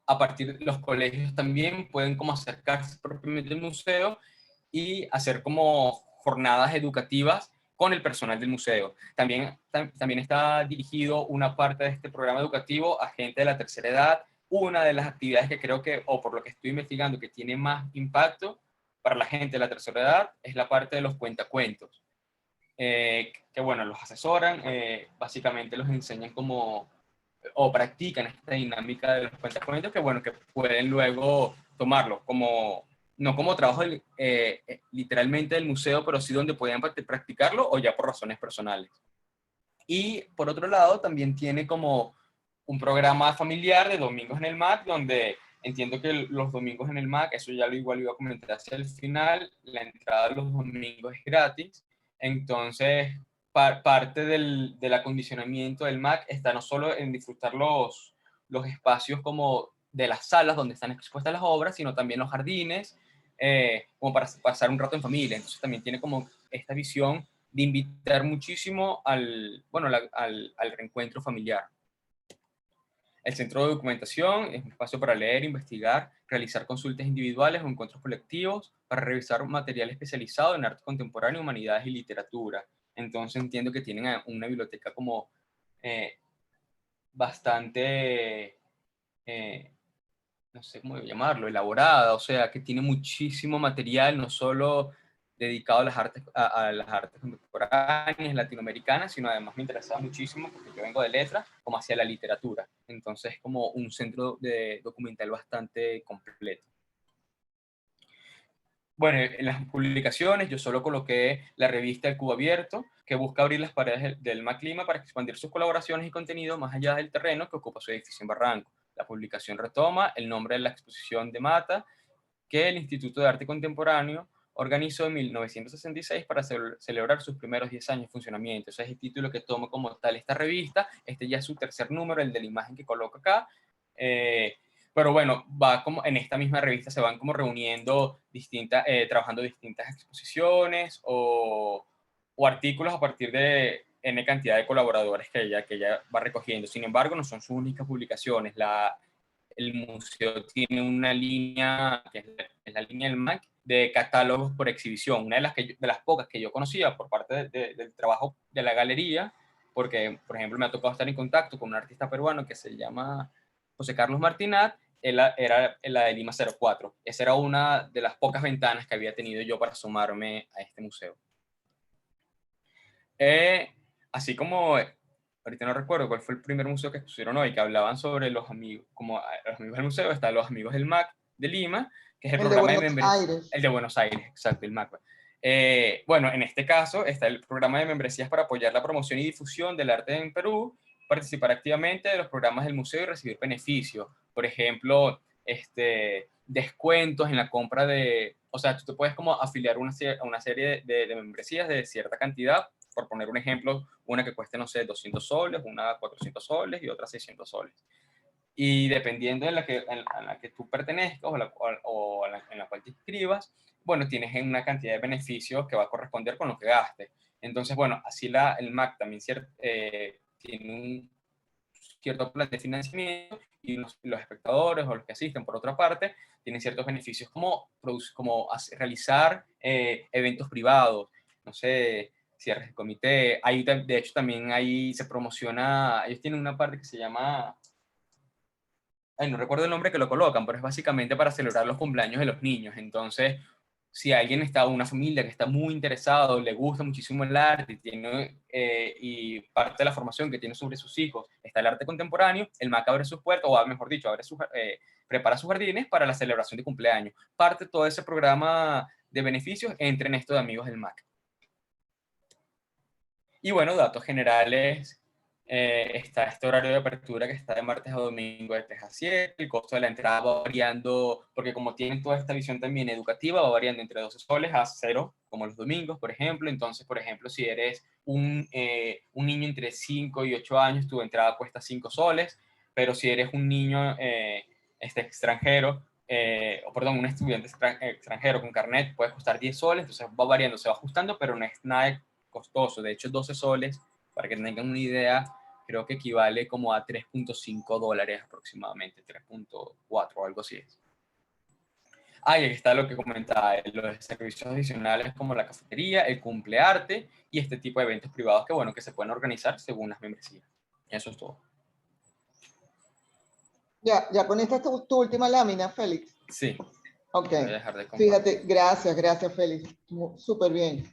a partir de los colegios también pueden como acercarse propiamente al museo y hacer como jornadas educativas con el personal del museo. También está dirigido una parte de este programa educativo a gente de la tercera edad. Una de las actividades que creo que, o por lo que estoy investigando, que tiene más impacto para la gente de la tercera edad es la parte de los cuentacuentos. Que bueno, los asesoran, básicamente los enseñan como o practican esta dinámica de los cuentacuentos que bueno, que pueden luego tomarlo como, no como trabajo literalmente del museo, pero sí donde pueden practicarlo o ya por razones personales. Y por otro lado, también tiene como un programa familiar de domingos en el MAC, donde entiendo que los domingos en el MAC, eso ya lo igual iba a comentar hacia el final, la entrada los domingos es gratis, entonces parte del acondicionamiento del MAC está no solo en disfrutar los espacios como de las salas donde están expuestas las obras, sino también los jardines, como para pasar un rato en familia. Entonces también tiene como esta visión de invitar muchísimo al reencuentro familiar. El Centro de Documentación es un espacio para leer, investigar, realizar consultas individuales o encuentros colectivos, para revisar material especializado en arte contemporáneo, humanidades y literatura. Entonces entiendo que tienen una biblioteca como bastante, no sé cómo llamarlo, elaborada, o sea, que tiene muchísimo material, no solo dedicado a las artes contemporáneas latinoamericanas, sino además me interesaba muchísimo, porque yo vengo de letras, como hacia la literatura. Entonces, como un centro de documental bastante completo. Bueno, en las publicaciones yo solo coloqué la revista El Cubo Abierto, que busca abrir las paredes del MAC Lima para expandir sus colaboraciones y contenido más allá del terreno que ocupa su edificio en Barranco. La publicación retoma el nombre de la exposición de Mata, que el Instituto de Arte Contemporáneo organizó en 1966 para celebrar sus primeros 10 años de funcionamiento. Ese es el título que toma como tal esta revista. Este ya es su tercer número, el de la imagen que coloco acá. Pero bueno, va como en esta misma revista se van como reuniendo trabajando distintas exposiciones o artículos a partir de N cantidad de colaboradores que ella va recogiendo. Sin embargo, no son sus únicas publicaciones. El museo tiene una línea, que es la línea del MAC, de catálogos por exhibición, una de las pocas que yo conocía por parte del trabajo de la galería, porque, por ejemplo, me ha tocado estar en contacto con un artista peruano que se llama José Carlos Martinat, era la de Lima 04. Esa era una de las pocas ventanas que había tenido yo para sumarme a este museo. Así como, ahorita no recuerdo cuál fue el primer museo que expusieron hoy, que hablaban sobre los amigos, como los amigos del museo, están los amigos del MAC de Lima, que es el programa de membresías. El de Buenos Aires, exacto, el MAC. Bueno, en este caso está el programa de membresías para apoyar la promoción y difusión del arte en Perú, participar activamente de los programas del museo y recibir beneficios. Por ejemplo, descuentos en la compra o sea, tú te puedes como afiliar a una serie de membresías de cierta cantidad, por poner un ejemplo, una que cueste, no sé, 200 soles, una 400 soles y otra 600 soles. Y dependiendo en la que tú pertenezcas en la cual te inscribas, bueno, tienes una cantidad de beneficios que va a corresponder con lo que gastes. Entonces, bueno, así el MAC también tiene un cierto plan de financiamiento y los espectadores o los que asisten, por otra parte, tienen ciertos beneficios como realizar eventos privados, no sé, cierres de comité. De hecho, también ahí se promociona, ellos tienen una parte que se llama, no recuerdo el nombre que lo colocan, pero es básicamente para celebrar los cumpleaños de los niños. Entonces, si alguien está, una familia que está muy interesado, le gusta muchísimo el arte y parte de la formación que tiene sobre sus hijos está el arte contemporáneo, el MAC abre sus puertas, o mejor dicho, prepara sus jardines para la celebración de cumpleaños. Parte de todo ese programa de beneficios entre en esto de amigos del MAC. Y bueno, datos generales. Está este horario de apertura que está de martes a domingo de 3 a 7. El costo de la entrada va variando, porque como tienen toda esta visión también educativa, va variando entre 12 soles a 0, como los domingos, por ejemplo. Entonces, por ejemplo, si eres un niño entre 5 y 8 años, tu entrada cuesta 5 soles, pero si eres un niño extranjero, un estudiante extranjero con carnet, puede costar 10 soles, entonces va variando, se va ajustando, pero no es nada costoso. De hecho, 12 soles, para que tengan una idea, creo que equivale como a $3.5 aproximadamente, 3.4 o algo así es. Y aquí está lo que comentaba, los servicios adicionales como la cafetería, el cumplearte y este tipo de eventos privados que, bueno, que se pueden organizar según las membresías. Eso es todo. Ya con esta es tu última lámina, Félix. Sí. Ok. Voy a dejar de compartir. Fíjate, gracias, Félix. Súper bien.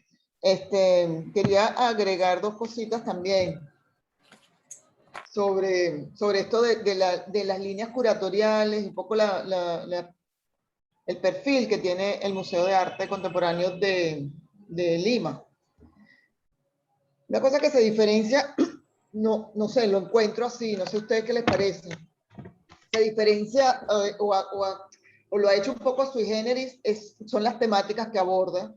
Quería agregar dos cositas también sobre esto de las líneas curatoriales, un poco el perfil que tiene el Museo de Arte Contemporáneo de Lima. Una cosa que se diferencia, no sé, lo encuentro así, no sé a ustedes qué les parece. Se diferencia o lo ha hecho un poco sui generis, son las temáticas que aborda,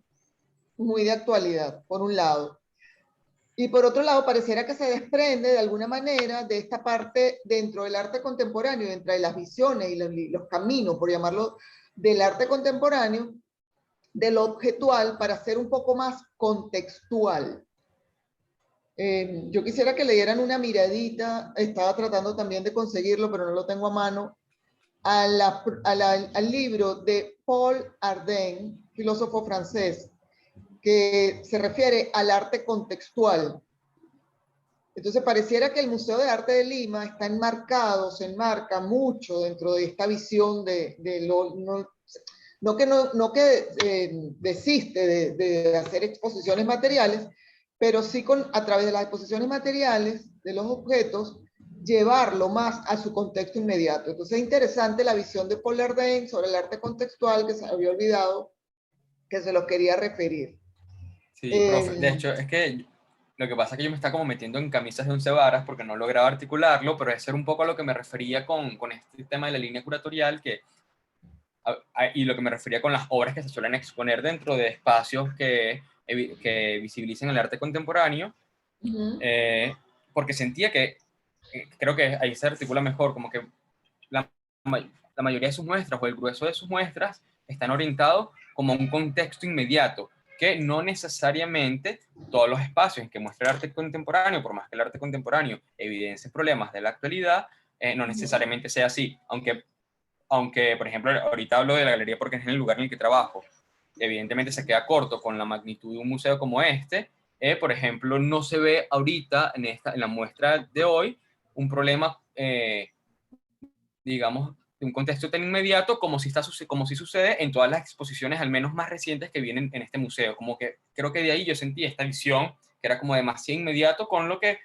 muy de actualidad, por un lado. Y por otro lado, pareciera que se desprende de alguna manera de esta parte dentro del arte contemporáneo, entre las visiones y los caminos, por llamarlo, del arte contemporáneo, de lo objetual para ser un poco más contextual. Yo quisiera que le dieran una miradita, estaba tratando también de conseguirlo, pero no lo tengo a mano, al libro de Paul Arden, filósofo francés, que se refiere al arte contextual. Entonces pareciera que el Museo de Arte de Lima está enmarcado, se enmarca mucho dentro de esta visión no que desiste de hacer exposiciones materiales, pero sí a través de las exposiciones materiales de los objetos, llevarlo más a su contexto inmediato. Entonces es interesante la visión de Paul Arden sobre el arte contextual, que se había olvidado, que se los quería referir. Sí, profe. De hecho, es que lo que pasa es que yo me estaba como metiendo en camisas de 11 varas porque no lograba articularlo, pero eso era un poco a lo que me refería con este tema de la línea curatorial y lo que me refería con las obras que se suelen exponer dentro de espacios que visibilicen el arte contemporáneo, porque sentía que, creo que ahí se articula mejor, como que la mayoría de sus muestras o el grueso de sus muestras están orientados como a un contexto inmediato, que no necesariamente todos los espacios en que muestra el arte contemporáneo, por más que el arte contemporáneo evidencie problemas de la actualidad, no necesariamente sea así, aunque, por ejemplo, ahorita hablo de la galería porque es el lugar en el que trabajo, evidentemente se queda corto con la magnitud de un museo como este. Por ejemplo, no se ve ahorita en la muestra de hoy un problema, digamos, de un contexto tan inmediato como si sucede en todas las exposiciones, al menos más recientes, que vienen en este museo. Como que creo que de ahí yo sentí esta visión que era como demasiado inmediato con lo que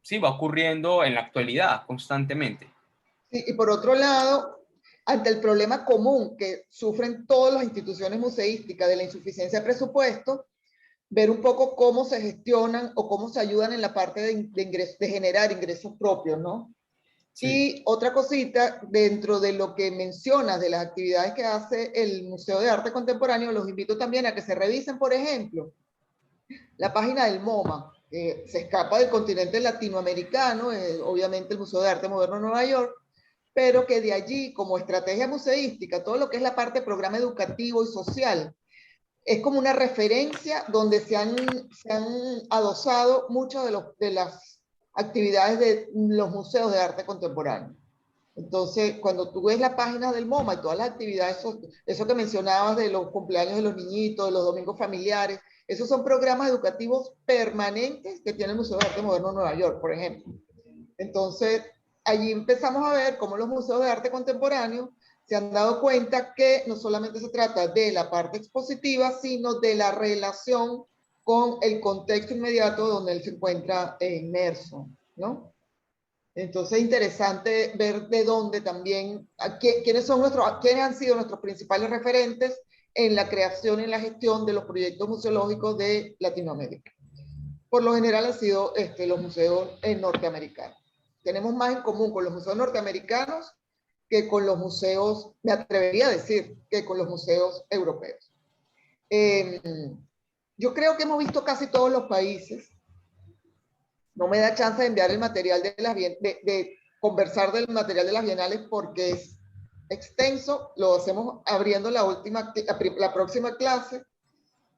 sí va ocurriendo en la actualidad constantemente. Sí, y por otro lado, ante el problema común que sufren todas las instituciones museísticas de la insuficiencia de presupuesto, ver un poco cómo se gestionan o cómo se ayudan en la parte de generar ingresos propios, ¿no? Sí. Y otra cosita, dentro de lo que mencionas de las actividades que hace el Museo de Arte Contemporáneo, los invito también a que se revisen, por ejemplo, la página del MoMA. Se escapa del continente latinoamericano, obviamente el Museo de Arte Moderno de Nueva York, pero que de allí, como estrategia museística, todo lo que es la parte de programa educativo y social, es como una referencia donde se han adosado muchas de las actividades de los museos de arte contemporáneo. Entonces, cuando tú ves la página del MoMA y todas las actividades, eso que mencionabas de los cumpleaños de los niñitos, de los domingos familiares, esos son programas educativos permanentes que tiene el Museo de Arte Moderno de Nueva York, por ejemplo. Entonces, allí empezamos a ver cómo los museos de arte contemporáneo se han dado cuenta que no solamente se trata de la parte expositiva, sino de la relación con el contexto inmediato donde él se encuentra inmerso, ¿no? Entonces es interesante ver de dónde también, quiénes han sido nuestros principales referentes en la creación y en la gestión de los proyectos museológicos de Latinoamérica. Por lo general han sido los museos norteamericanos. Tenemos más en común con los museos norteamericanos que con los museos, me atrevería a decir, que con los museos europeos. Yo creo que hemos visto casi todos los países. No me da chance de enviar el material de conversar del material de las bienales porque es extenso, lo hacemos abriendo la próxima clase,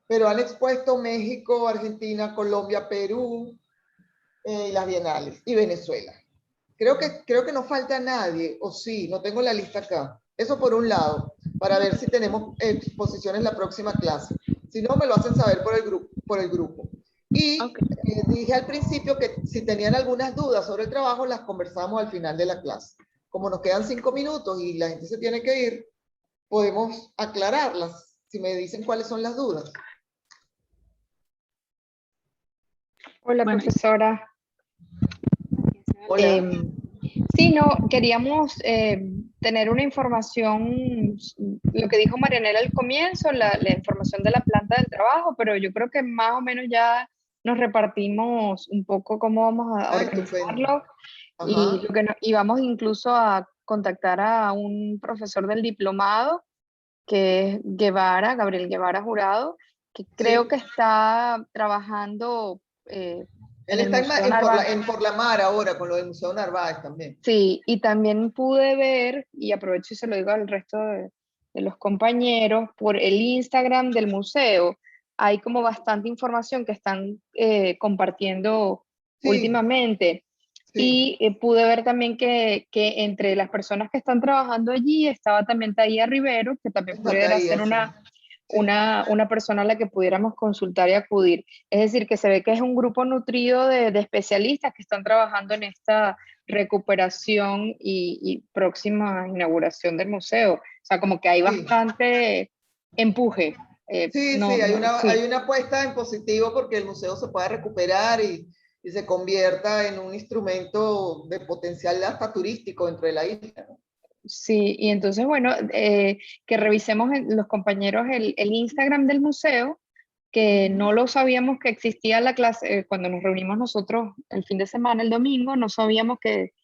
pero han expuesto México, Argentina, Colombia, Perú, las bienales, y Venezuela. Creo que no falta nadie, o sí, no tengo la lista acá. Eso por un lado, para ver si tenemos exposiciones la próxima clase. Si no, me lo hacen saber por el grupo. Y dije al principio que si tenían algunas dudas sobre el trabajo, las conversamos al final de la clase. Como nos quedan 5 minutos y la gente se tiene que ir, podemos aclararlas, si me dicen cuáles son las dudas. Hola, Bueno, profesora. Hola. Sí, no, queríamos tener una información, lo que dijo Marianela al comienzo, la información de la planta del trabajo, pero yo creo que más o menos ya nos repartimos un poco cómo vamos a organizarlo y vamos incluso a contactar a un profesor del diplomado, que es Gabriel Guevara Jurado, que creo que está trabajando Él está en Por la Mar ahora, con lo del Museo Narváez también. Sí, y también pude ver, y aprovecho y se lo digo al resto de los compañeros, por el Instagram del museo, hay como bastante información que están compartiendo últimamente. Sí. Y pude ver también que entre las personas que están trabajando allí estaba también Thaía Rivero, que también pudiera ser una persona a la que pudiéramos consultar y acudir. Es decir, que se ve que es un grupo nutrido de especialistas que están trabajando en esta recuperación y próxima inauguración del museo. O sea, como que hay bastante empuje. Hay una apuesta en positivo porque el museo se pueda recuperar y se convierta en un instrumento de potencial hasta turístico dentro de la isla, ¿no? Sí, y entonces, bueno, que revisemos los compañeros el Instagram del museo, que no lo sabíamos que existía la clase, cuando nos reunimos nosotros el fin de semana, el domingo, no sabíamos que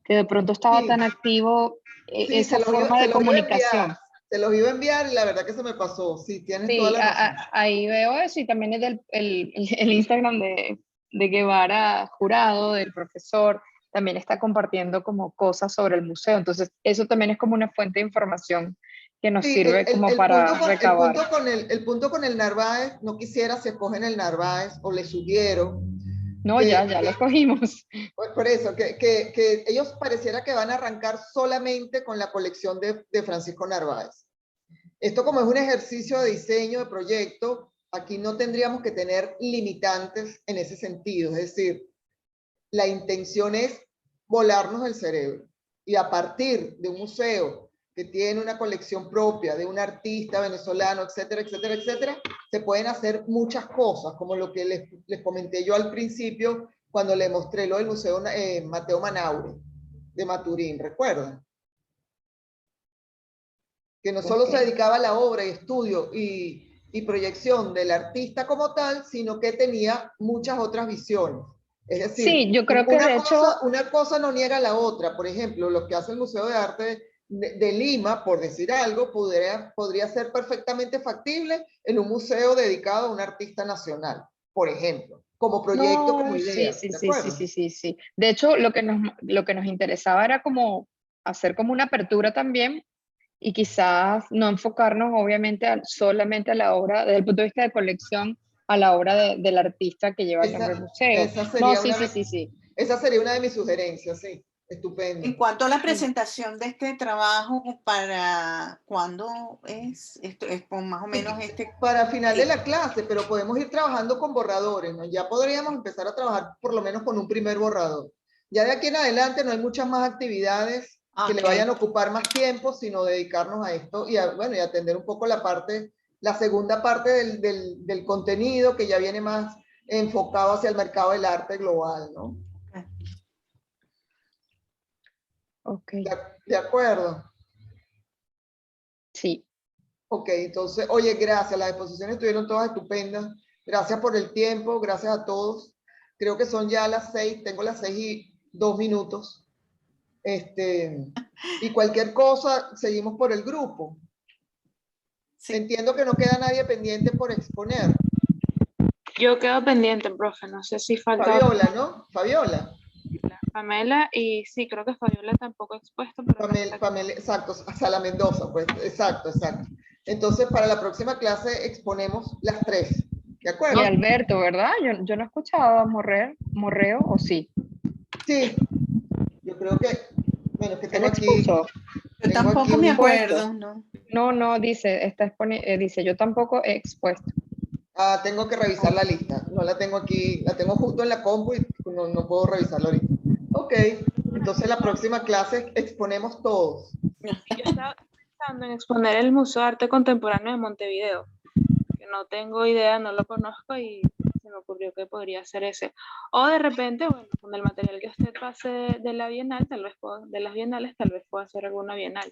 de pronto estaba tan activo esa forma de comunicación. Se los iba a enviar y la verdad que se me pasó. Sí, tienes toda la razón. Ahí veo eso, y también es el Instagram de Guevara Jurado, del profesor, también está compartiendo como cosas sobre el museo. Entonces, eso también es como una fuente de información que nos sirve como para recabar. El punto con el Narváez, no quisiera se escogen el Narváez, o les sugiero. No, ya lo escogimos. Por eso, que ellos pareciera que van a arrancar solamente con la colección de Francisco Narváez. Esto, como es un ejercicio de diseño de proyecto, aquí no tendríamos que tener limitantes en ese sentido. Es decir, la intención es volarnos el cerebro. Y a partir de un museo que tiene una colección propia de un artista venezolano, etcétera, etcétera, etcétera, se pueden hacer muchas cosas, como lo que les comenté yo al principio cuando le mostré lo del Museo Mateo Manaure de Maturín, ¿recuerdan? Que no solo se dedicaba a la obra y estudio y proyección del artista como tal, sino que tenía muchas otras visiones. Es decir, sí, yo creo que una cosa no niega la otra. Por ejemplo, lo que hace el Museo de Arte de Lima, por decir algo, podría ser perfectamente factible en un museo dedicado a un artista nacional, por ejemplo, como proyecto, como idea. Sí. De hecho, lo que nos interesaba era como hacer como una apertura también y quizás no enfocarnos obviamente solamente a la obra, desde el punto de vista de colección, a la obra del artista que lleva el nombre del museo. Esa No, sería sí, una sí, de- sí, sí. Esa sería una de mis sugerencias, sí. Estupendo. En cuanto a la presentación de este trabajo, ¿para cuándo es? Esto es con más o menos Para final de la clase, pero podemos ir trabajando con borradores, ¿no? Ya podríamos empezar a trabajar por lo menos con un primer borrador. Ya de aquí en adelante no hay muchas más actividades que le Ok. vayan a ocupar más tiempo, sino dedicarnos a esto y bueno, y atender un poco la segunda parte del contenido que ya viene más enfocado hacia el mercado del arte global, ¿no? Ok, De acuerdo. sí. Ok, entonces, oye, gracias, las exposiciones estuvieron todas estupendas. Gracias por el tiempo, gracias a todos. Creo que son ya las 6, tengo las 6:02. Y cualquier cosa, seguimos por el grupo. Sí. Entiendo que no queda nadie pendiente por exponer. Yo quedo pendiente, profe, no sé si falta Fabiola, ¿no? Fabiola. Pamela y sí, creo que Fabiola tampoco ha expuesto, pero Pamela, exacto, Sala Mendoza, pues, exacto. Entonces, para la próxima clase exponemos las 3, ¿de acuerdo? Y Alberto, ¿verdad? Yo no escuchaba Morreo, ¿o sí? Sí, yo creo que, bueno, que ¿Él tengo aquí. expuso? Yo Tengo tampoco aquí me un acuerdo, ¿no? No, dice, dice, yo tampoco he expuesto. Tengo que revisar la lista. No la tengo aquí, la tengo justo en la compu y no puedo revisarla ahorita. Ok, entonces la próxima clase exponemos todos. yo estaba pensando en exponer el Museo de Arte Contemporáneo de Montevideo, que no tengo idea, no lo conozco y se me ocurrió que podría ser ese. O de repente, bueno, con el material que usted pase de la Bienal, de las Bienales, tal vez pueda hacer alguna Bienal.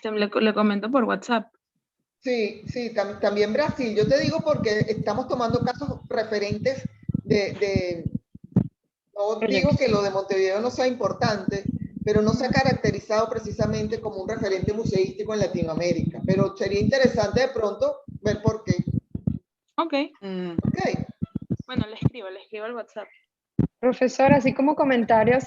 Le comento por WhatsApp. Sí, también Brasil. Yo te digo porque estamos tomando casos referentes no digo que lo de Montevideo no sea importante, pero no se ha caracterizado precisamente como un referente museístico en Latinoamérica. Pero sería interesante de pronto ver por qué. Ok. Ok. Bueno, le escribo al WhatsApp. Profesor, así como comentario,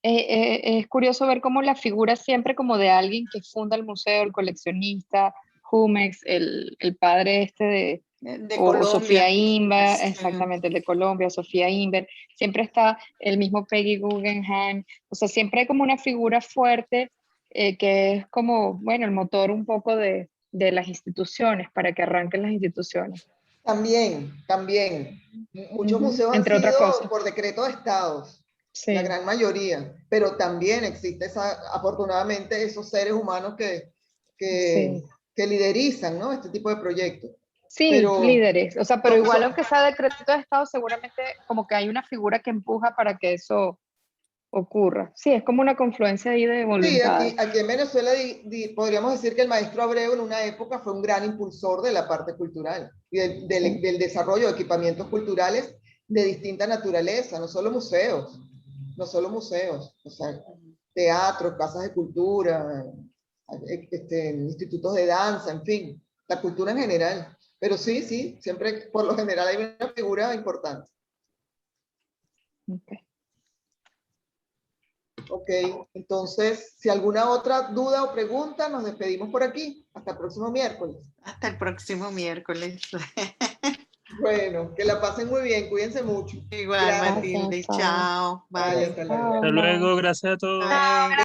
es curioso ver cómo la figura siempre como de alguien que funda el museo, el coleccionista, Jumex, el padre este De o Colombia. Sofía Inver, Sí. exactamente, el de Colombia, Sofía Inver, siempre está el mismo Peggy Guggenheim, o sea, siempre hay como una figura fuerte que es como, bueno, el motor un poco de las instituciones, para que arranquen las instituciones. También. Muchos museos han Entre otras sido cosas. por decreto de estados, Sí. la gran mayoría, pero también existe afortunadamente esos seres humanos que liderizan, ¿no? Este tipo de proyectos. Sí, Pero, líderes, o sea, pero no, igual aunque sea decreto de Estado, seguramente como que hay una figura que empuja para que eso ocurra. Sí, es como una confluencia ahí de sí, voluntades. aquí en Venezuela podríamos decir que el maestro Abreu en una época fue un gran impulsor de la parte cultural y del desarrollo de equipamientos culturales de distinta naturaleza, no solo museos, o sea, teatros, casas de cultura, institutos de danza, en fin, la cultura en general. Pero sí, siempre por lo general hay una figura importante. Ok, entonces, si alguna otra duda o pregunta, nos despedimos por aquí. Hasta el próximo miércoles. Hasta el próximo miércoles. Bueno, que la pasen muy bien, cuídense mucho. Igual, Gracias. Matilde, chao. Vale, Bye. hasta luego. Hasta luego, gracias a todos. Bye.